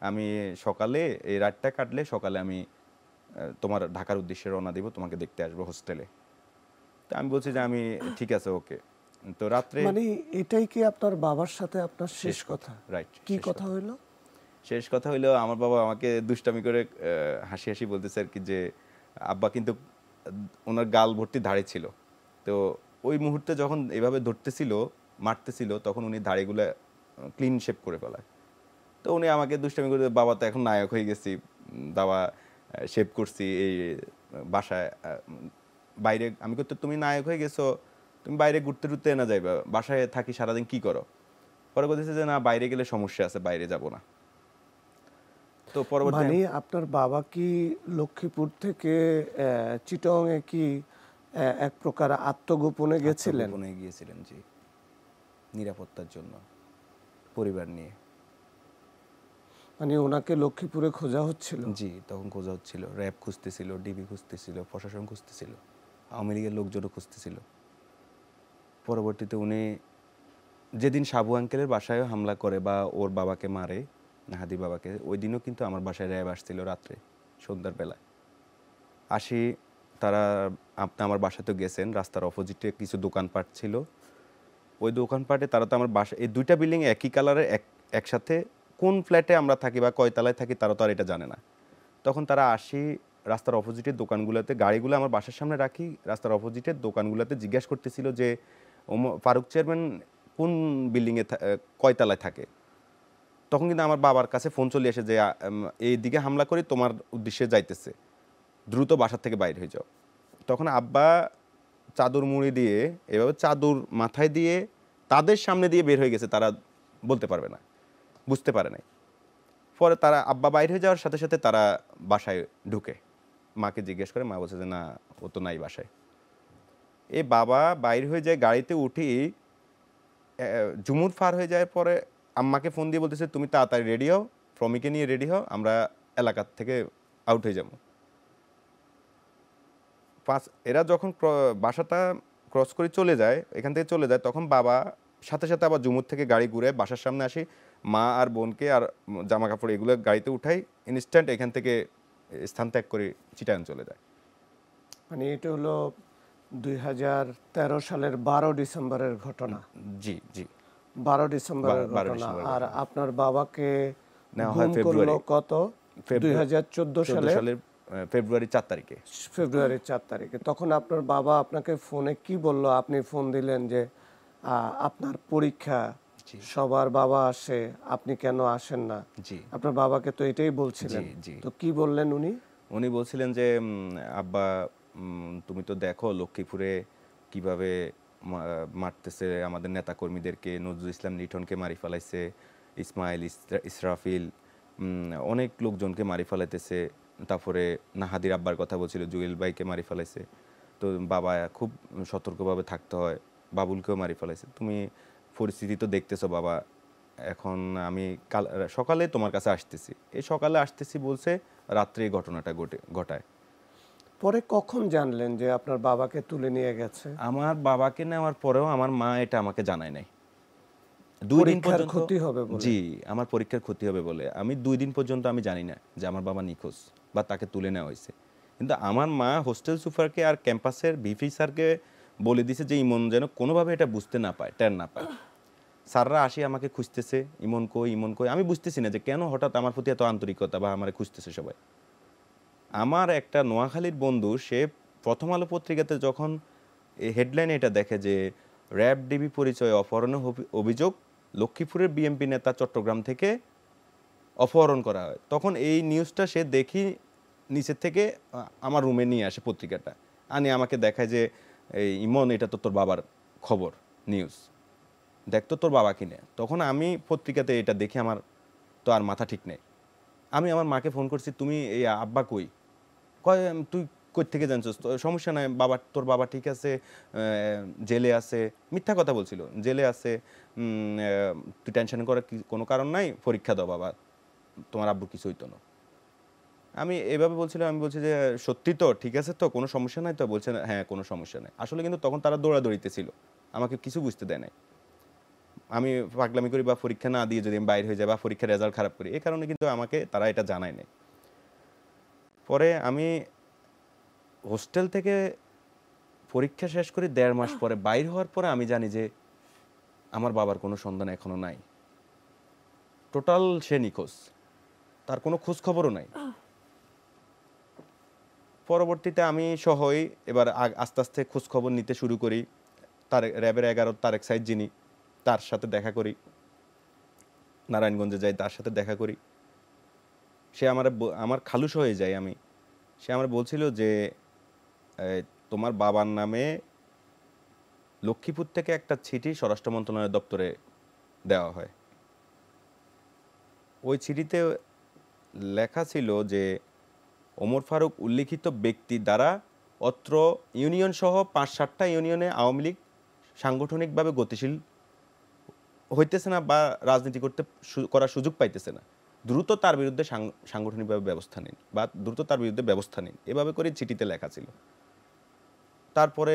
আমি সকালে, এই রাতটা কাটলে সকালে আমি তোমার ঢাকার উদ্দেশ্যে রওনা দিব, তোমাকে দেখতে আসবো হোস্টেলে। তো আমি বলছি যে আমি ঠিক আছে, ওকে। তো রাত্রে মানে এটাই কি আপনার বাবার সাথে আপনার শেষ কথা? রাইট। কি কথা হইলো? শেষ কথা হইলো আমার বাবা আমাকে দুষ্টামি করে হাসি হাসি বলতেছে আর কি যে আব্বা কিন্তু ওনার গাল ভর্তি দাড়ি ছিল, তো ওই মুহূর্তে যখন এভাবে ধরতেছিল মারতেছিল তখন উনি দাড়িগুলো ক্লিন শেপ করে ফেলায়। তো উনি আমাকে দুষ্টামি করে, বাবা তো এখন নায়ক হয়ে গেছি, বাবা শেভ করছি এই বাসায় বাইরে। আমি করতে, তুমি নায়ক হয়ে গেছো, তুমি বাইরে ঘুরতে টুরতে না যাইবা, বাসায় থাকি সারাদিন কি করো? পরে বলতেছে যে না, বাইরে গেলে সমস্যা আছে, বাইরে যাব না। তো পরবর্তী মানে আপনার বাবা কি লক্ষ্মীপুর থেকে চিটংয়ে কি এক প্রকার আত্মগোপনে গেছিলেন? আত্মগোপনে গিয়েছিলেন, জি, নিরাপত্তার জন্য, পরিবার নিয়ে। মানে ওনাকে লক্ষ্মীপুরে খোঁজা হচ্ছিল? জি, তখন খোঁজা হচ্ছিল, র্যাব খুঁজতেছিল, ডিবি খুঁজতেছিল, প্রশাসন খুঁজতেছিল, আওয়ামী লীগের লোকজনও খুঁজতেছিল। পরবর্তীতে উনি যেদিন সাবু আঙ্কেলের বাসায় হামলা করে বা ওর বাবাকে মারে, নাহাদির বাবাকে, ওই দিনও কিন্তু আমার বাসায় র্যাব আসছিল রাত্রে, সন্ধ্যার বেলায় আসি। তারা আপনি আমার বাসাতে গেছেন, রাস্তার অপোজিটে কিছু দোকানপাট ছিল, ওই দোকানপাটে তারা তো আমার বাসা, এই দুইটা বিল্ডিং একই কালারের, একসাথে কোন ফ্ল্যাটে আমরা থাকি বা কয়তলায় থাকি তারা তো আর এটা জানে না। তখন তারা আসি, রাস্তার অপোজিটের দোকানগুলোতে গাড়িগুলো আমার বাসার সামনে রাখি, রাস্তার অপোজিটের দোকানগুলোতে জিজ্ঞাসা করতেছিল যে ফারুক চেয়ারম্যান কোন বিল্ডিংয়ে কয়তলায় থাকে। তখন কিন্তু আমার বাবার কাছে ফোন চলে আসে যে এই দিকে হামলা করি, তোমার উদ্দেশ্যে যাইতেছে, দ্রুত বাসার থেকে বাইরে হয়ে যাও। তখন আব্বা চাদর মুড়ি দিয়ে, এভাবে চাদর মাথায় দিয়ে তাদের সামনে দিয়ে বের হয়ে গেছে, তারা বলতে পারবে না, বুঝতে পারে নাই। পরে তারা আব্বা বাইরে হয়ে যাওয়ার সাথে সাথে তারা বাসায় ঢুকে, মাকে জিজ্ঞেস করে, মা বলছে যে না, ও তো নাই বাসায়। এই বাবা বাইর হয়ে যায়, গাড়িতে উঠি ঝুমুর পার হয়ে যায়। পরে আম্মাকে ফোন দিয়ে বলতেছে তুমি তাড়াতাড়ি রেডি হও, প্রমিকে নিয়ে রেডি হও, আমরা এলাকার থেকে আউট হয়ে যাবো। এরা যখন বাসাটা ক্রস করে চলে যায়, এখান থেকে চলে যায়, তখন বাবা সাথে সাথে আবার জুমুর থেকে গাড়ি ঘুরে বাসার সামনে আসি, মা আর বোনকে আর জামা কাপড় এগুলো গাড়িতে উঠাই, ইনস্ট্যান্ট এখান থেকে স্থান ত্যাগ করে চিটাগাং চলে যায়। মানে এটা হলো 2013 সালের 12 ডিসেম্বরের ঘটনা। জি জি, 12 ডিসেম্বরের 12 ঘটনা। ডিসেম্বরের আর ঘটনা। আপনার বাবাকে নেওয়া হয় গুম করলো কত? ফেব্রুয়ারি 2014 সালের ফেব্রুয়ারি 4 তারিখে। ফেব্রুয়ারি 4 তারিখে। তখন আপনার বাবা আপনাকে ফোনে কি বলল? আপনি ফোন দিলেন যে আপনার পরীক্ষা, সবার বাবা আসে, আপনি কেন আসেন না? জি আপনার বাবাকে তো এটাই বলছিলেন। জি জি, তো কি বললেন উনি? উনি বলছিলেন যে আব্বা, তুমি তো দেখো লক্ষ্মীপুরে কিভাবে মারতেছে আমাদের নেতাকর্মীদেরকে, নজরুল ইসলাম লিটনকে মারি ফেলাইছে, ইসমাইল, ইসরাফিল, অনেক লোকজনকে মারি ফেলাইতেছে। তারপরে নাহাদির আব্বার কথা বলছিল, জুয়েল ভাইকে মারি ফেলাইছে। তো বাবা খুব সতর্কভাবে থাকতে হয়, বাবুলকেও মারি ফেলাইছে। তুমি পরিস্থিতি তো দেখতেছো বাবা, এখন আমি কাল সকালে তোমার কাছে আসতেছি। এই সকালে আসতেছি বলছে, রাত্রে এই ঘটনাটা ঘটায়। পরে কখন জানলেন যে আপনার বাবাকে তুলে নিয়ে গেছে? আমার বাবাকে নেওয়ার পরেও আমার মা এটা আমাকে জানায় নাই। 2 দিন পরীক্ষার পর্যন্ত, ক্ষতি হবে বলে? জি, আমার পরীক্ষার ক্ষতি হবে বলে আমি 2 দিন পর্যন্ত আমি জানি না যে আমার বাবা নিখোঁজ বা তাকে তুলে নেওয়া হয়েছে। কিন্তু আমার মা হোস্টেল সুপারকে আর ক্যাম্পাসের ভিপি স্যারকে বলে দিছে যে ইমন যেন কোনোভাবে এটা বুঝতে না পায়, টের না পায়। স্যাররা আসি আমাকে খুঁজতেছে, ইমন কই, ইমন কই। আমি বুঝতেছি না যে কেন হঠাৎ আমার প্রতি এত আন্তরিকতা বা আমার খুঁজতেছে সবাই। আমার একটা নোয়াখালীর বন্ধু, সে প্রথম আলো পত্রিকাতে যখন হেডলাইনে এটা দেখে যে র্যাব ডিবি পরিচয় অপহরণের অভিযোগ, লক্ষ্মীপুরের বিএমপি নেতা চট্টগ্রাম থেকে অপহরণ করা হয়, তখন এই নিউজটা সে দেখি নিচের থেকে আমার রুমে নিয়ে আসে পত্রিকাটা, আনি আমাকে দেখায় যে এই ইমন, এটা তো তোর বাবার খবর, নিউজ দেখতো তোর বাবা কিনে। তখন আমি পত্রিকাতে এটা দেখে আমার তো আর মাথা ঠিক নেই। আমি আমার মাকে ফোন করছি, তুমি এই আব্বা কই? কয় তুই কই থেকে জানছিস? সমস্যা নাই, তোর বাবা ঠিক আছে, জেলে আছে। মিথ্যা কথা বলছিল, জেলে আছে, তুই টেনশন করার কোনো কারণ নাই, পরীক্ষা দাও বাবা, তোমার আব্বুর কিছু হইতো না। আমি এভাবে বলছিলাম, আমি বলছি যে সত্যি তো, ঠিক আছে তো, কোনো সমস্যা নাই তো? বলছে হ্যাঁ কোনো সমস্যা নাই। আসলে কিন্তু তখন তারা দৌড়াদৌড়িতে ছিল, আমাকে কিছু বুঝতে দেয় নাই। আমি পাগলামি করি বা পরীক্ষা না দিয়ে যদি আমি বাইরে হয়ে যাই বা পরীক্ষার রেজাল্ট খারাপ করি, এই কারণে কিন্তু আমাকে তারা এটা জানায় নাই। পরে আমি হোস্টেল থেকে পরীক্ষা শেষ করে 1.5 মাস পরে বাইর হওয়ার পরে আমি জানি যে আমার বাবার কোনো সন্ধান এখনো নাই, টোটাল সে নিখোঁজ, তার কোনো খোঁজ খবরও নাই। পরবর্তীতে আমি সহই এবার আস্তে আস্তে খোঁজ খবর নিতে শুরু করি। র্যাবের 11 তারেক সাইদ যিনি, তার সাথে দেখা করি, নারায়ণগঞ্জে যাই, তার সাথে দেখা করি। সে আমার খালুস হয়ে যায় আমি। সে আমার বলছিল যে তোমার বাবার নামে লক্ষ্মীপুর থেকে একটা চিঠি স্বরাষ্ট্র মন্ত্রণালয়ের দপ্তরে দেওয়া হয়। ওই চিঠিতে লেখা ছিল যে ওমর ফারুক উল্লিখিত ব্যক্তি দ্বারা অত্র ইউনিয়ন সহ 5-7টা ইউনিয়নে আওয়ামী লীগ সাংগঠনিকভাবে গতিশীল হইতেছে না বা রাজনীতি করার সুযোগ পাইতেছে না, দ্রুত তার বিরুদ্ধে সাংগঠনিকভাবে ব্যবস্থা নিন বা দ্রুত তার বিরুদ্ধে ব্যবস্থা নিন, এভাবে করে চিঠিতে লেখা ছিল। তারপরে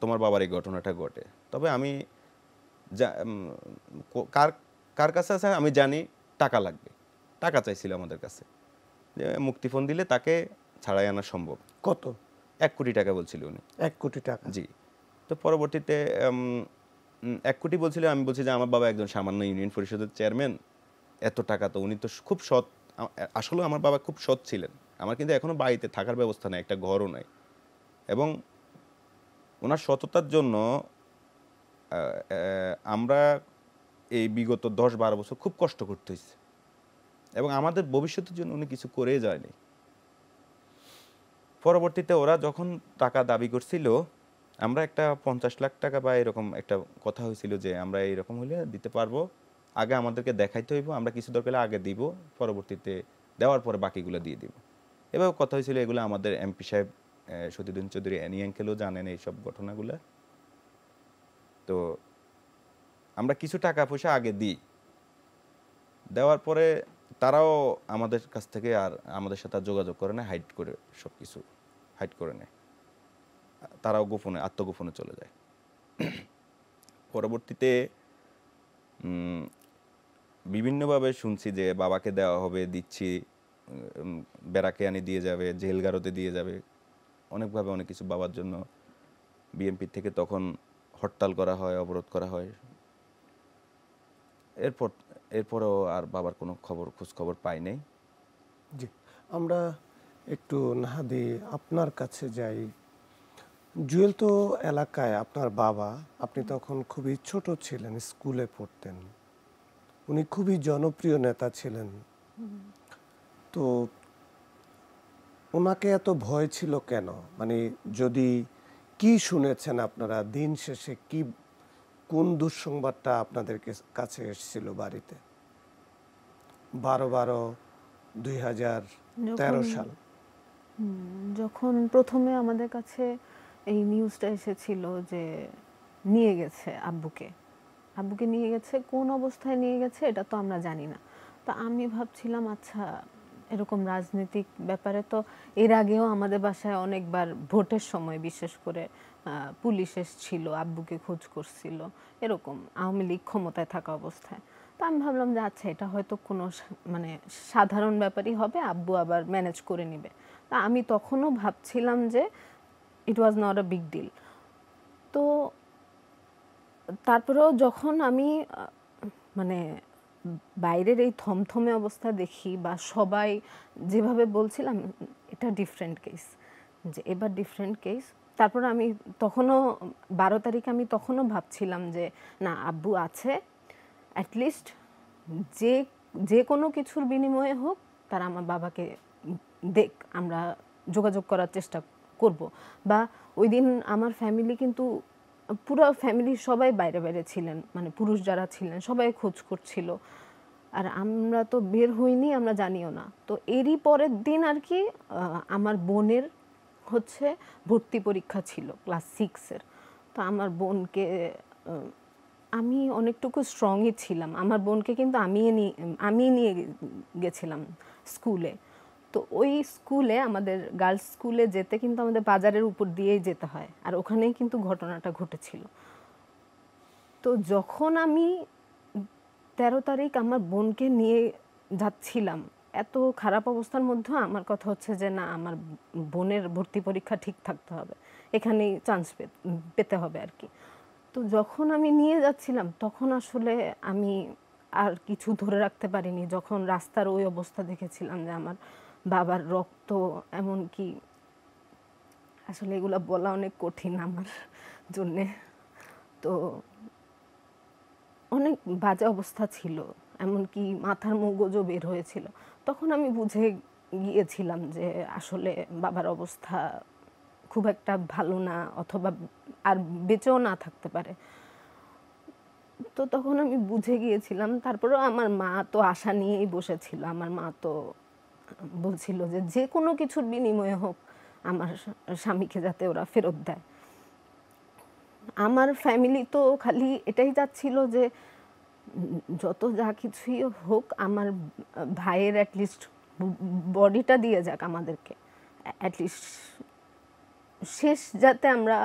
তোমার বাবার এই ঘটনাটা ঘটে। তবে আমি কার কার কাছে আছে আমি জানি, টাকা লাগবে, টাকা চাইছিল আমাদের কাছে, যে মুক্তিপণ দিলে তাকে ছাড়াই আনা সম্ভব। কত? 1 কোটি টাকা বলছিল উনি। 1 কোটি টাকা? জি। তো পরবর্তীতে 1 কোটি বলছিল, আমি বলছি যে আমার বাবা একজন সামান্য ইউনিয়ন পরিষদের চেয়ারম্যান, এত টাকা তো, উনি তো খুব সৎ। আসলে আমার বাবা খুব সৎ ছিলেন। আমার কিন্তু এখনো বাড়িতে থাকার ব্যবস্থা নেই, একটা ঘরও নাই। এবং ওনার সততার জন্য আমরা এই বিগত 10-12 বছর খুব কষ্ট করতে হয়েছে, এবং আমাদের ভবিষ্যতের জন্য উনি কিছু করে যায়নি। পরবর্তীতে ওরা যখন টাকা দাবি করছিল, আমরা একটা 50 লাখ টাকা বা এরকম একটা কথা হয়েছিল যে আমরা এইরকম হলে দিতে পারবো, আগে আমাদেরকে দেখাইতে হইব, আমরা কিছু দরকার আগে দিব, পরবর্তীতে দেওয়ার পরে বাকিগুলো দিয়ে দিব, এভাবে কথা হয়েছিল। এগুলো আমাদের এমপি সাহেব সতীউদ্দিন চৌধুরী অ্যানি আঙ্কেলও জানেন এইসব ঘটনাগুলো। তো আমরা কিছু টাকা পয়সা আগে দিই, দেওয়ার পরে তারাও আমাদের কাছ থেকে আর আমাদের সাথে যোগাযোগ করে না, হাইড করে সব কিছু হাইড করে নেয়, তারাও গোপনে আত্মগোপনে চলে যায়। পরবর্তীতে বিভিন্নভাবে শুনছি যে বাবাকে দেওয়া হবে, দিচ্ছি, বেড়াকে আনি দিয়ে যাবে, জেলগারদে দিয়ে যাবে, অনেকভাবে অনেক কিছু বাবার জন্য বিএনপি থেকে তখন হরতাল করা হয়, অবরোধ করা হয়। এরপরেও আর বাবার কোনো খোঁজ খবর পাই নাই। জি, আমরা একটু নাহাদি আপনার কাছে যাই। জুয়েল তো এলাকায় আপনার বাবা, আপনি তখন খুবই ছোট ছিলেন, স্কুলে পড়তেন, উনি খুবই জনপ্রিয় নেতা ছিলেন। তো ওনাকে এত ভয় ছিল কেন? মানে যদি কি শুনেছেন আপনারা, দিন শেষে কোন দুঃসংবাদটা আপনাদের কাছে এসেছিল বাড়িতে? 12/12/2013 সাল। যখন প্রথমে আমাদের কাছে এই নিউজটা এসেছিল যে নিয়ে গেছে আব্বুকে, নিয়ে গেছে, কোন অবস্থায় নিয়ে গেছে এটা তো আমরা জানি না। তো আমি ভাবছিলাম আচ্ছা, এরকম রাজনৈতিক ব্যাপারে তো এর আগেও আমাদের বাসায় অনেকবার ভোটের সময় বিশেষ করে পুলিশ এসেছিল, আব্বুকে খোঁজ করছিল, এরকম আওয়ামী লীগ ক্ষমতায় থাকা অবস্থায়। তো আমি ভাবলাম যে আচ্ছা, এটা হয়তো কোনো মানে সাধারণ ব্যাপারই হবে, আব্বু আবার ম্যানেজ করে নেবে। তা আমি তখনও ভাবছিলাম যে it was not a big deal. তো তারপরেও যখন আমি মানে বাইরের এই থমথমে অবস্থা দেখি বা সবাই যেভাবে বলছিলাম এটা ডিফারেন্ট কেস, যে এবার ডিফারেন্ট কেস, তারপর আমি তখনও 12 তারিখ আমি তখনও ভাবছিলাম যে না, আব্বু আছে, অ্যাটলিস্ট যে যে কোনো কিছুর বিনিময়ে হোক তারা আমার বাবাকে দেখ, আমরা যোগাযোগ করার চেষ্টা করব। বা ওই দিন আমার ফ্যামিলি কিন্তু পুরো ফ্যামিলি সবাই বাইরে বাইরে ছিলেন, মানে পুরুষ যারা ছিলেন সবাই খোঁজ করছিল, আর আমরা তো বের হইনি, আমরা জানিও না। তো এরই পরের দিন আর কি আমার বোনের হচ্ছে ভর্তি পরীক্ষা ছিল ক্লাস 6-এর। তো আমার বোনকে আমি অনেকটুকু স্ট্রংই ছিলাম, আমার বোনকে কিন্তু আমি নিয়ে গেছিলাম স্কুলে। তো ওই স্কুলে, আমাদের গার্লস স্কুলে যেতে কিন্তু আমাদের বাজারের উপর দিয়েই যেতে হয়, আর ওখানেই কিন্তু ঘটনাটা ঘটেছিল। তো যখন আমি 13 তারিখ আমার বোনকে নিয়ে যাচ্ছিলাম, এত খারাপ অবস্থার মধ্যে আমার কথা হচ্ছে যে না, আমার বোনের ভর্তি পরীক্ষা ঠিক থাকতে হবে, এখানেই চান্স পেতে হবে আর কি। তো যখন আমি নিয়ে যাচ্ছিলাম তখন আসলে আমি আর কিছু ধরে রাখতে পারিনি, যখন রাস্তার ওই অবস্থা দেখেছিলাম যে আমার বাবার রক্ত, এমন কি আসলে এগুলো বলা অনেক কঠিন আমার জন্যে। তো তো অনেক বাজে অবস্থা ছিল, এমনকি মাথার মগজও বের হয়েছিল। তখন আমি বুঝে গিয়েছিলাম যে আসলে বাবার অবস্থা খুব একটা ভালো না, অথবা আর বেঁচেও না থাকতে পারে। তো তখন আমি বুঝে গিয়েছিলাম। তারপরেও আমার মা তো আশা নিয়েই বসেছিল। আমার মা তো বলছিল যে যে কোনো কিছুর বিনিময়ে হোক আমার স্বামীকে যাতে ওরা ফেরত দেয়। আমার ফ্যামিলি তো খালি এটাই চাচ্ছিল যে যত যা কিছুই হোক আমার ভাইয়ের অ্যাটলিস্ট বডিটা দিয়ে যাক আমাদেরকে, অ্যাটলিস্ট শেষ যাতে আমরা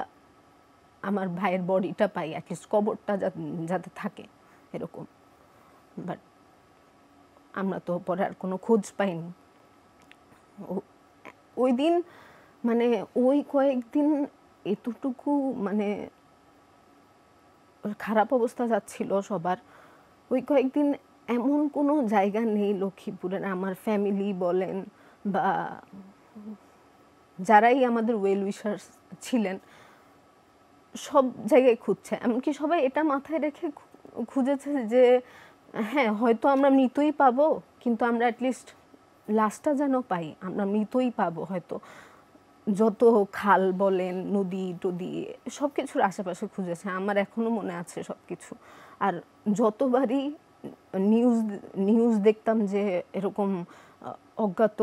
আমার ভাইয়ের বডিটা পাই, অ্যাটলিস্ট কবরটা যাতে থাকে এরকম। বাট আমরা তো পরে আর কোনো খোঁজ পাইনি। ওই দিন মানে ওই কয়েকদিন এতটুকু মানে খারাপ অবস্থা যাচ্ছিল সবার। ওই কয়েকদিন এমন কোনো জায়গা নেই লক্ষ্মীপুরের, আমার ফ্যামিলি বলেন বা যারাই আমাদের ওয়েল উইশার্স ছিলেন সব জায়গায় খুঁজছে। এমনকি সবাই এটা মাথায় রেখে খুঁজেছে যে হ্যাঁ হয়তো আমরা মৃতই পাবো, কিন্তু আমরা অ্যাটলিস্ট লাশটা যেন পাই, আমরা মৃতই পাবো হয়তো। যত খাল বলেন, নদী টদী সব কিছুর আশেপাশে খুঁজেছে। আমার এখনো মনে আছে সব কিছু। আর যতবারই নিউজ দেখতাম যে এরকম অজ্ঞাত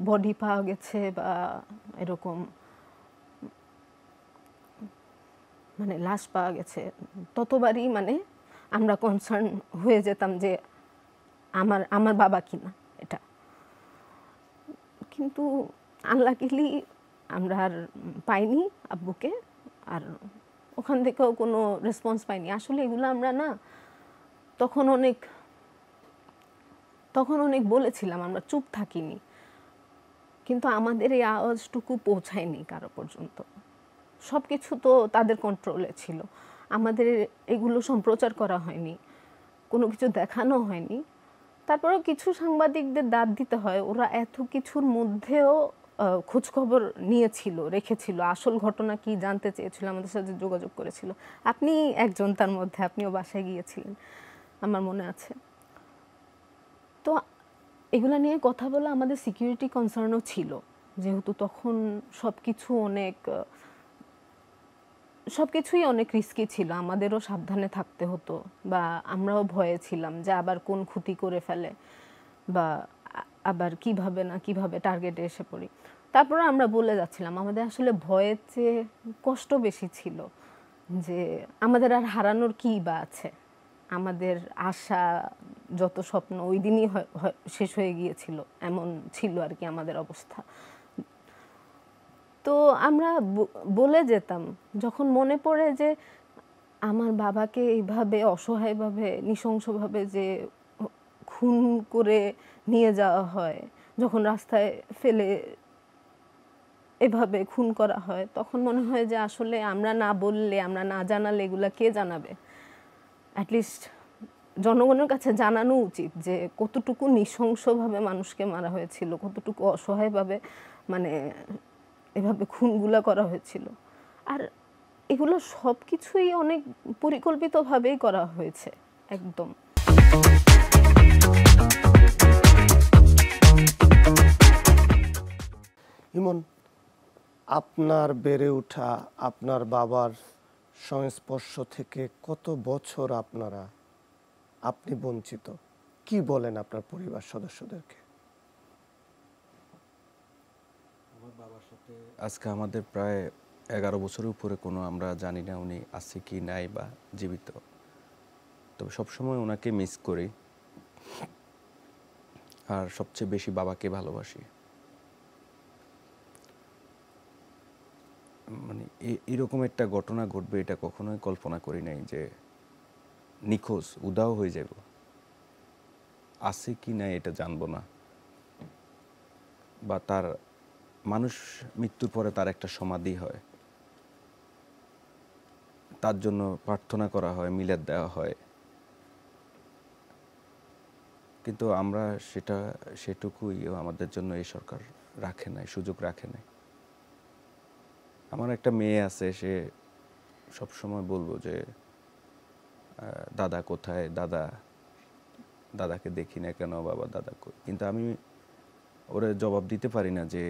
বডি পাওয়া গেছে বা এরকম মানে লাশ পাওয়া গেছে, ততবারই মানে আমরা কনসার্ন হয়ে যেতাম যে আমার বাবা কিনা এটা। কিন্তু আনলাকিলি আমরা আর পাইনি আব্বুকে, আর ওখান থেকেও কোনো রেসপন্স পাইনি। আসলে এগুলো আমরা না তখন অনেক বলেছিলাম, আমরা চুপ থাকিনি, কিন্তু আমাদের এই আওয়াজটুকু পৌঁছায়নি কারো পর্যন্ত। সব কিছু তো তাদের কন্ট্রোলে ছিল, আমাদের এগুলো সম্প্রচার করা হয়নি, কোনো কিছু দেখানো হয়নি। তারপরেও কিছু সাংবাদিকদের দাদ দিতে হয়, ওরা এত কিছুর মধ্যেও খোঁজখবর নিয়েছিল, রেখেছিল, আসল ঘটনা কি জানতে চেয়েছিল, আমাদের সাথে যোগাযোগ করেছিল। আপনি একজন তার মধ্যে, আপনিও বাসায় গিয়েছিলেন আমার মনে আছে। তো এগুলা নিয়ে কথা বলা আমাদের সিকিউরিটি কনসার্নও ছিল, যেহেতু তখন সব কিছুই অনেক রিস্কি ছিল, আমাদেরও সাবধানে থাকতে হতো, বা আমরাও ভয়ে ছিলাম যে আবার কোন ক্ষতি করে ফেলে বা আবার কিভাবে না কিভাবে টার্গেটে এসে পড়ি। তারপরে আমরা বলে যাচ্ছিলাম, আমাদের আসলে ভয়ের চেয়ে কষ্ট বেশি ছিল যে আমাদের আর হারানোর কী বা আছে। আমাদের আশা যত স্বপ্ন ওই দিনই শেষ হয়ে গিয়েছিল, এমন ছিল আর কি আমাদের অবস্থা। তো আমরা বলে যেতাম যখন মনে পড়ে যে আমার বাবাকে এইভাবে অসহায়ভাবে নৃশংসভাবে যে খুন করে নিয়ে যাওয়া হয়, যখন রাস্তায় ফেলে এভাবে খুন করা হয়, তখন মনে হয় যে আসলে আমরা না বললে, আমরা না জানালে এগুলা কে জানাবে। অ্যাটলিস্ট জনগণের কাছে জানানো উচিত যে কতটুকু নৃশংসভাবে মানুষকে মারা হয়েছিল, কতটুকু অসহায়ভাবে মানে এভাবে খুনগুলা করা হয়েছিল। আর এগুলো সব কিছুই অনেক পরিকল্পিতভাবেই করা হয়েছে একদম। ইমন, আপনার বেড়ে ওঠা, আপনার বাবার সংস্পর্শ থেকে কত বছর আপনি বঞ্চিত, কি বলেন আপনার পরিবার সদস্যদেরকে? আমার বাবার সাথে আজকে আমাদের প্রায় 11 বছরের উপরে কোনো আমরা জানি না উনি আছে কি নাই বা জীবিত। তবে সবসময় ওনাকে মিস করি, আর সবচেয়ে বেশি বাবাকে ভালোবাসি। মানে এরকম একটা ঘটনা ঘটবে এটা কখনোই কল্পনা করি নাই, যে নিখোঁজ উধাও হয়ে যাব, আছে কি নাই এটা জানবো না, বা তার মানুষ মৃত্যুর পরে তার একটা সমাধি হয়, তার জন্য প্রার্থনা করা হয়, মিলাদ দেওয়া হয়, কিন্তু আমরা সেটুকুই আমাদের জন্য এই সরকার রাখে নাই, সুযোগ রাখে নাই। আমার একটা মেয়ে আছে, সে সবসময় বলবো যে দাদা কোথায়, দাদাকে দেখি না কেন, বাবা দাদা কই। কিন্তু আমি ওরে জবাব দিতে পারি না যে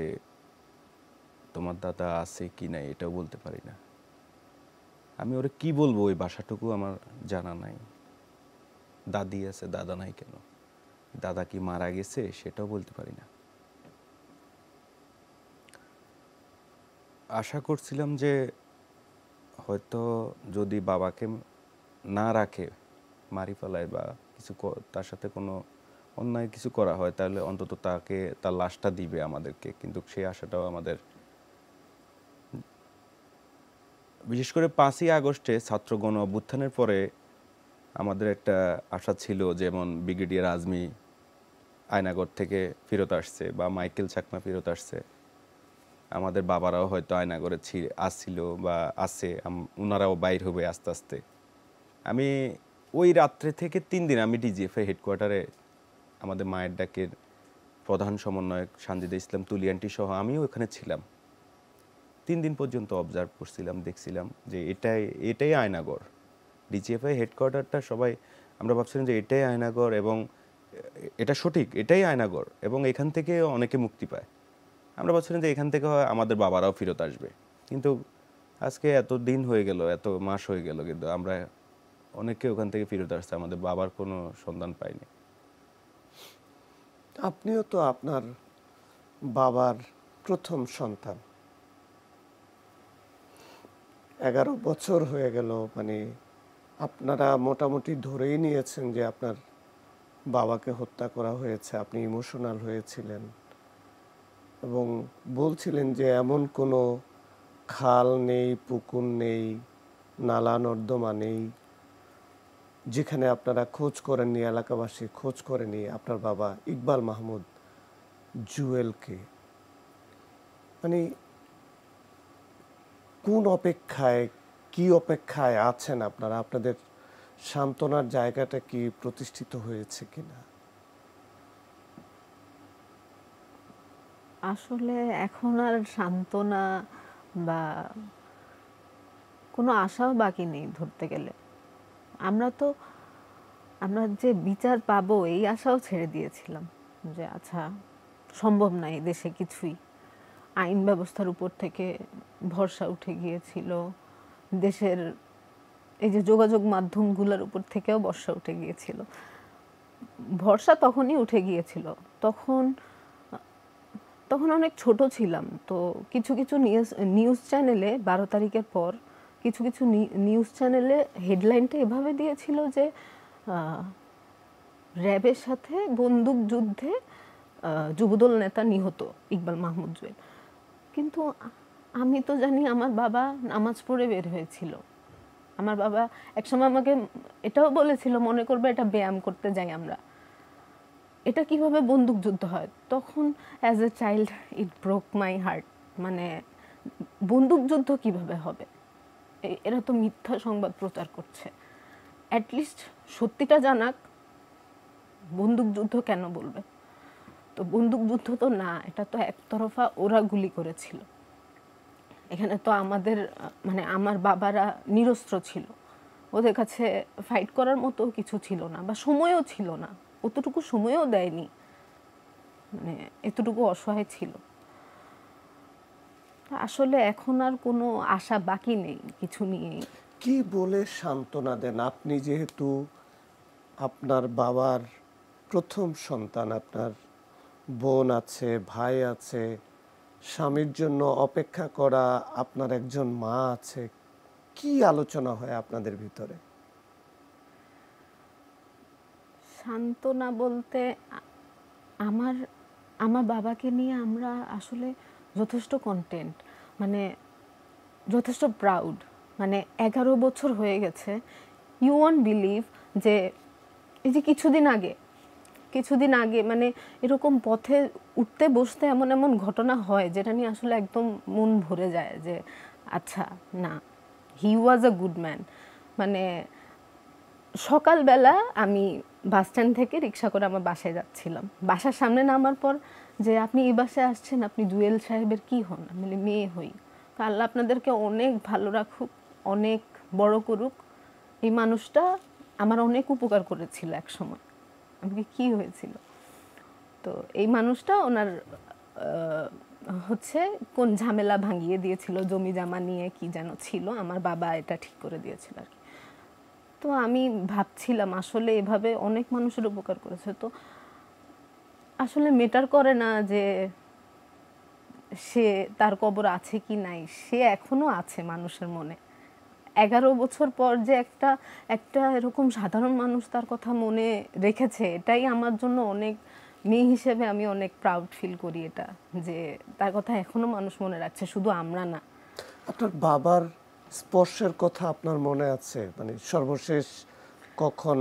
তোমার দাদা আছে কি নাই, এটাও বলতে পারি না। আমি ওরে কি বলবো, ওই ভাষাটুকু আমার জানা নাই। দাদি আছে, দাদা নাই কেন, দাদা কি মারা গেছে সেটাও বলতে পারি না। আশা করছিলাম যে হয়তো যদি বাবাকে না রাখে, মারি ফেলায় বা কিছু তার সাথে কোনো অন্যায় কিছু করা হয়, তাহলে অন্তত তার লাশটা দিবে আমাদেরকে। কিন্তু সেই আশাটাও আমাদের, বিশেষ করে 5ই আগস্টে ছাত্র গণ অভ্যুত্থানের পরে আমাদের একটা আশা ছিল, যেমন ব্রিগেডিয়ার আজমি আয়নাগর থেকে ফেরত আসছে বা মাইকেল চাকমা ফেরত আসছে, আমাদের বাবারাও হয়তো আয়নাগরে আসছিল বা আছে, ওনারাও বাইর হবে আস্তে আস্তে। আমি ওই রাত্রে থেকে 3 দিন আমি ডিজিএফআই হেডকোয়ার্টারে আমাদের মায়ের ডাকের প্রধান সমন্বয়ক সানজিদা ইসলাম তুলিয়ান্টি সহ আমিও ওখানে ছিলাম। 3 দিন পর্যন্ত অবজার্ভ করছিলাম, দেখছিলাম যে এটাই আয়নাগর। ডিজিএফআই হেডকোয়ার্টারটা সবাই আমরা ভাবছিলাম যে এটাই আয়নাগর এবং এটা সঠিক, এটাই আয়নাগর এবং এখান থেকে অনেকে মুক্তি পায়। আমরা ভাবছিলাম যে এখান থেকে আমাদের বাবারাও ফেরত আসবে। কিন্তু আজকে এত দিন হয়ে গেল, এত মাস হয়ে গেল, কিন্তু আমরা অনেকে ওখান থেকে ফেরত আসছে, আমাদের বাবার কোনো সন্ধান পাইনি। আপনিও তো আপনার বাবার প্রথম সন্তান। 11 বছর হয়ে গেল, মানে আপনারা মোটামুটি ধরেই নিয়েছেন যে আপনার বাবাকে হত্যা করা হয়েছে। আপনি ইমোশনাল হয়েছিলেন এবং বলছিলেন যে এমন কোনো খাল নেই, পুকুর নেই, নালা নর্দমা নেই যেখানে আপনারা খোঁজ করেননি, এলাকাবাসী খোঁজ করেনি আপনার বাবা ইকবাল মাহমুদ জুয়েলকে। মানে কোন অপেক্ষায়, কি অপেক্ষায় আছেন আপনারা? আপনাদের সান্ত্বনার জায়গাটা কি প্রতিষ্ঠিত হয়েছে কিনা? আসলে এখন আর সান্ত্বনা বা কোনো আশাও বাকি নেই ধরতে গেলে। আমরা যে বিচার পাবো এই আশাও ছেড়ে দিয়েছিলাম যে আচ্ছা সম্ভব না এই দেশে কিছুই। আইন ব্যবস্থার উপর থেকে ভরসা উঠে গিয়েছিল, দেশের এই যে যোগাযোগ মাধ্যমগুলোর উপর থেকেও ভরসা উঠে গিয়েছিল। ভরসা তখনই উঠে গিয়েছিল, তখন অনেক ছোট ছিলাম। তো কিছু কিছু নিউজ চ্যানেলে 12 তারিখের পর কিছু কিছু নিউজ চ্যানেলে হেডলাইনটা এভাবে দিয়েছিল যে র্যাবের সাথে বন্দুক যুদ্ধে যুবদল নেতা নিহত ইকবাল মাহমুদ জুয়েল। কিন্তু আমি তো জানি আমার বাবা নামাজ পড়ে বের হয়েছিল। আমার বাবা একসময় আমাকে এটাও বলেছিল, মনে করবে এটা ব্যায়াম করতে যাই আমরা, এটা কিভাবে বন্দুক যুদ্ধ হয়। তখন as a child it broke my heart. মানে বন্দুক যুদ্ধ কিভাবে হবে, এরা তো মিথ্যা সংবাদ প্রচার করছে। অ্যাটলিস্ট সত্যিটা জানাক, বন্দুক যুদ্ধ কেন বলবে। তো বন্দুক যুদ্ধ তো না, এটা তো একতরফা ওরা গুলি করেছিল। এখানে তো আমাদের মানে আমার বাবারা নিরস্ত্র ছিল, ওদের কাছে ফাইট করার মতো কিছু ছিল না বা সময়ও ছিল না, অতটুকু সময়ও দেয়নি, মানে এতটুকু অসহায় ছিল। আসলে এখন আর কোনো আশা বাকি নেই কিছু নিয়েই। কি বলে সান্ত্বনা দেন আপনি, যেহেতু আপনার বাবার প্রথম সন্তান, আপনার বোন আছে, ভাই আছে, স্বামীর জন্য অপেক্ষা করা আপনার একজন মা আছে, কি আলোচনা হয় আপনাদের ভিতরে? সান্ত্বনা বলতে আমার আমার বাবাকে নিয়ে আমরা আসলে যথেষ্ট কন্টেন্ট, মানে যথেষ্ট প্রাউড। মানে 11 বছর হয়ে গেছে, ইউ ওয়ন্ট বিলিভ যে এই যে কিছুদিন আগে মানে এরকম পথে উঠতে বসতে এমন এমন ঘটনা হয় যেটা নিয়ে আসলে একদম মন ভরে যায় যে আচ্ছা না, হি ওয়াজ আ গুড ম্যান। মানে সকালবেলা আমি বাস স্ট্যান্ড থেকে রিক্সা করে আমার বাসায় যাচ্ছিলাম, বাসার সামনে নামার পর যে আপনি এই বাসায় আসছেন, আপনি জুয়েল সাহেবের কি হন? আমি বলি মেয়ে হই। তো আল্লাহ আপনাদেরকে অনেক ভালো রাখুক, অনেক বড় করুক। এই মানুষটা আমার অনেক উপকার করেছিল এক সময়। আমাকে কি হয়েছিল, তো এই মানুষটা ওনার হচ্ছে কোন ঝামেলা ভাঙিয়ে দিয়েছিল, জমি জমা নিয়ে কি যেন ছিল, আমার বাবা এটা ঠিক করে দিয়েছিল আর কি। তো আমি ভাবছিলাম আসলে এভাবে অনেক মানুষের উপকার করেছে, তো আসলে মেটার করে না যে সে তার কবর আছে কি নাই, সে এখনো আছে মানুষের মনে। 11 বছর পর যে একটা একটা এরকম সাধারণ মানুষ তার কথা মনে রেখেছে, এটাই আমার জন্য অনেক, মেয়ে হিসেবে আমি অনেক প্রাউড ফিল করি এটা, যে তার কথা এখনো মানুষ মনে রাখছে, শুধু আমরা না। আপনার বাবার স্পর্শের কথা আপনার মনে আছে? মানে সর্বশেষ কখন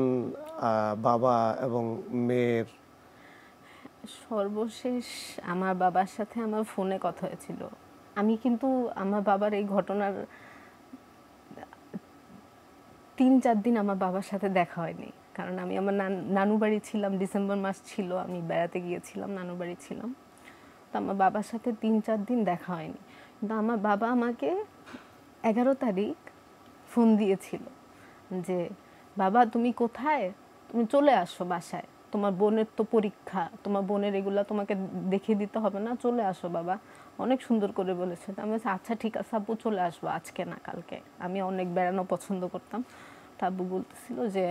বাবা এবং মেয়ের? সর্বশেষ আমার বাবার সাথে আমার ফোনে কথা হয়েছিল। আমি কিন্তু আমার বাবার এই ঘটনার 3-4 দিন আমার বাবার সাথে দেখা হয়নি, কারণ আমি আমার নানু বাড়ি ছিলাম, ডিসেম্বর মাস ছিল, আমি বেড়াতে গিয়েছিলাম, নানু বাড়ি ছিলাম। তো আমার বাবার সাথে 3-4 দিন দেখা হয়নি, কিন্তু আমার বাবা আমাকে 11 তারিখ ফোন দিয়েছিল যে বাবা তুমি কোথায়, তুমি চলে আসো বাসায়, তোমার বোনের তো পরীক্ষা, তোমার বোনের এগুলা তোমাকে দেখিয়ে দিতে হবে না, চলে আসো বাবা, অনেক সুন্দর করে বলেছে। তো আমি বলছি আচ্ছা ঠিক আছে আব্বু, চলে আসবো আজকে না কালকে। আমি অনেক বেড়ানো পছন্দ করতাম। তা আব্বু বলতেছিল যে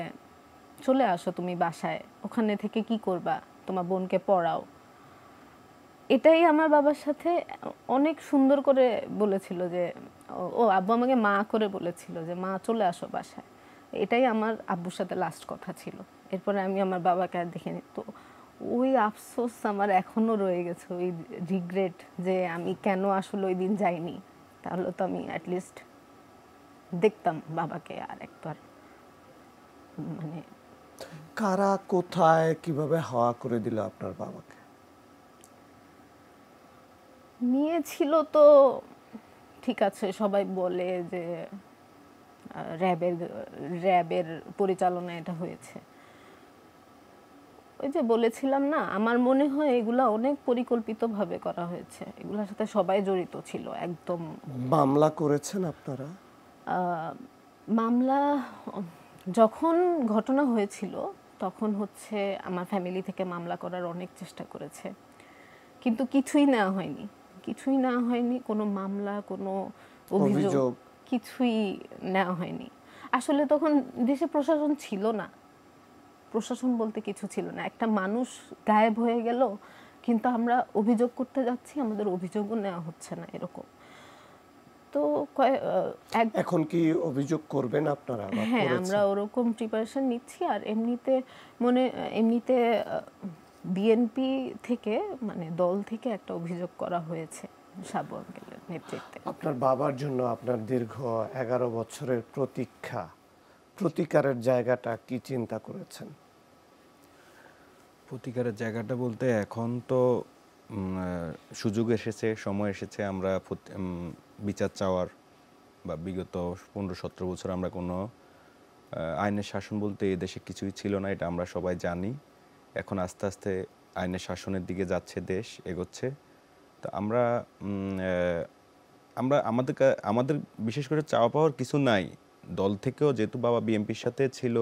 চলে আসো তুমি বাসায়, ওখানে থেকে কি করবা, তোমার বোনকে পড়াও। এটাই আমার বাবার সাথে অনেক সুন্দর করে বলেছিল যে ও আব্বু আমাকে মা করে বলেছিল যে মা চলে আসো বাসায়। এটাই আমার আব্বুর সাথে লাস্ট কথা ছিল। এরপরে আমি আমার বাবাকে আর দেখিনি। তো ওই আফসোস আমার এখনো রয়ে গেছে, ওই রিগ্রেট যে আমি কেন আসলে ওই দিন যাইনি, তাহলে তো আমি অ্যাটলিস্ট দেখতাম বাবাকে আর একবার। মানে কারা কোথায় কিভাবে হাওয়া করে দিল আপনার বাবাকে? নিয়েছিল তো ঠিক আছে, সবাই বলে যে র্যাবের পরিচালনায় এটা হয়েছে। ওই যে বলেছিলাম না, আমার মনে হয় এগুলা অনেক পরিকল্পিতভাবে করা হয়েছে, এগুলোর সাথে সবাই জড়িত ছিল একদম। মামলা করেছেন আপনারা? মামলা যখন ঘটনা হয়েছিল তখন হচ্ছে আমার ফ্যামিলি থেকে মামলা করার অনেক চেষ্টা করেছে, কিন্তু কিছুই নেওয়া হয়নি, কিছুই নেওয়া হয়নি, কোনো মামলা, কোনো অভিযোগ কিছুই নেওয়া হয়নি। আসলে তখন দেশে প্রশাসন ছিল না, প্রশাসন বলতে কিছু ছিল না, একটা মানুষ গায়েব হয়ে গেল, কিন্তু আমরা অভিযোগ করতে যাচ্ছি, আমাদের অভিযোগও নেওয়া হচ্ছে না, এরকম। তো এখন কি অভিযোগ করবেন আপনারা? হ্যাঁ, আমরা ওরকম প্রিপারেশন নিচ্ছি। আর এমনিতে বিএনপি থেকে, মানে দল থেকে একটা অভিযোগ করা হয়েছে সাবু আঙ্কেলের নেতৃত্বে। আপনার বাবার জন্য আপনার দীর্ঘ 11 বছরের প্রতীক্ষা, প্রতিকারের জায়গাটা কি চিন্তা করেছেন? প্রতিকারের জায়গাটা বলতে এখন তো সুযোগ এসেছে, সময় এসেছে আমরা বিচার চাওয়ার, বা বিগত 15-17 বছর আমরা কোনো আইনের শাসন বলতে এই দেশে কিছুই ছিল না, এটা আমরা সবাই জানি। এখন আস্তে আস্তে আইনের শাসনের দিকে যাচ্ছে দেশ, এগোচ্ছে। তো আমরা আমাদের বিশেষ করে চাওয়া পাওয়ার কিছু নাই। দল থেকেও যেহেতু বাবা বিএনপির সাথে ছিল,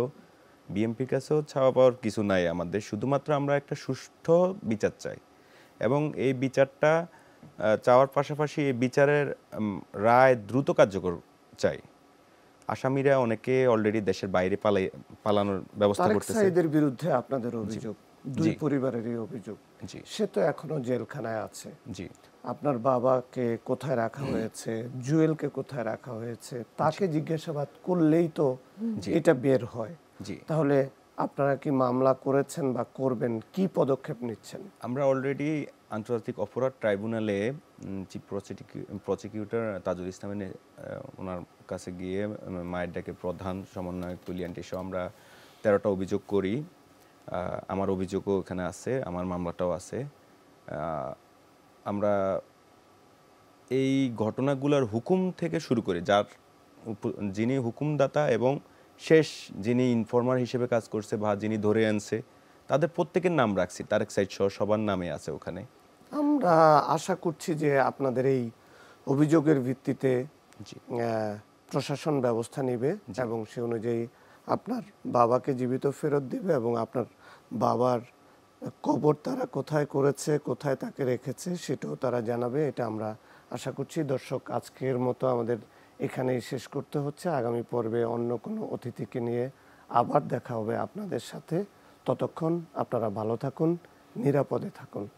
বিএনপির কাছেও চাওয়া পাওয়ার কিছু নাই আমাদের, শুধুমাত্র আমরা একটা সুষ্ঠু বিচার চাই। এবং এই বিচারটা চাওয়ার পাশাপাশি এই বিচারের রায় দ্রুত কার্যকর চাই। আসামিরা অনেকে অলরেডি দেশের বাইরে পালানোর ব্যবস্থা করতেছে। তারেক সাঈদের বিরুদ্ধে আপনাদের অভিযোগ, দুই পরিবারেরই অভিযোগ, সে তো এখনো জেলখানায় আছে। জি, আপনার বাবাকে কোথায় রাখা হয়েছে, জুয়েলকে কোথায় রাখা হয়েছে, তাকে জিজ্ঞাসাবাদ করলেই তো এটা বের হয়। তাহলে আপনারা কি মামলা করেছেন বা করবেন, কি পদক্ষেপ নিচ্ছেন? আমরা অলরেডি আন্তর্জাতিক অপরাধ ট্রাইব্যুনালে চিফ প্রসিকিউটর তাজুল ইসলামের ওনার কাছে গিয়ে মায়ের ডাকে প্রধান সমন্বয়ক তুলিয়ান্টি সহ আমরা 13টা অভিযোগ করি। আমার অভিযোগও এখানে আছে, আমার মামলাটাও আছে। আমরা এই ঘটনাগুলোর হুকুম থেকে শুরু করে যিনি হুকুমদাতা এবং শেষ যিনি ইনফর্মার হিসেবে কাজ করছে বা যিনি ধরে আনছে, তাদের প্রত্যেকের নাম রাখছি, তারেক সাঈদ সহ সবার নামে আছে ওখানে। আমরা আশা করছি যে আপনাদের এই অভিযোগের ভিত্তিতে প্রশাসন ব্যবস্থা নেবে এবং সে অনুযায়ী আপনার বাবাকে জীবিত ফেরত দিবে এবং আপনার বাবার কবর তারা কোথায় করেছে, কোথায় তাকে রেখেছে সেটাও তারা জানাবে, এটা আমরা আশা করছি। দর্শক, আজকের মতো আমাদের এখানেই শেষ করতে হচ্ছে। আগামী পর্বে অন্য কোনো অতিথিকে নিয়ে আবার দেখা হবে আপনাদের সাথে। ততক্ষণ আপনারা ভালো থাকুন, নিরাপদে থাকুন।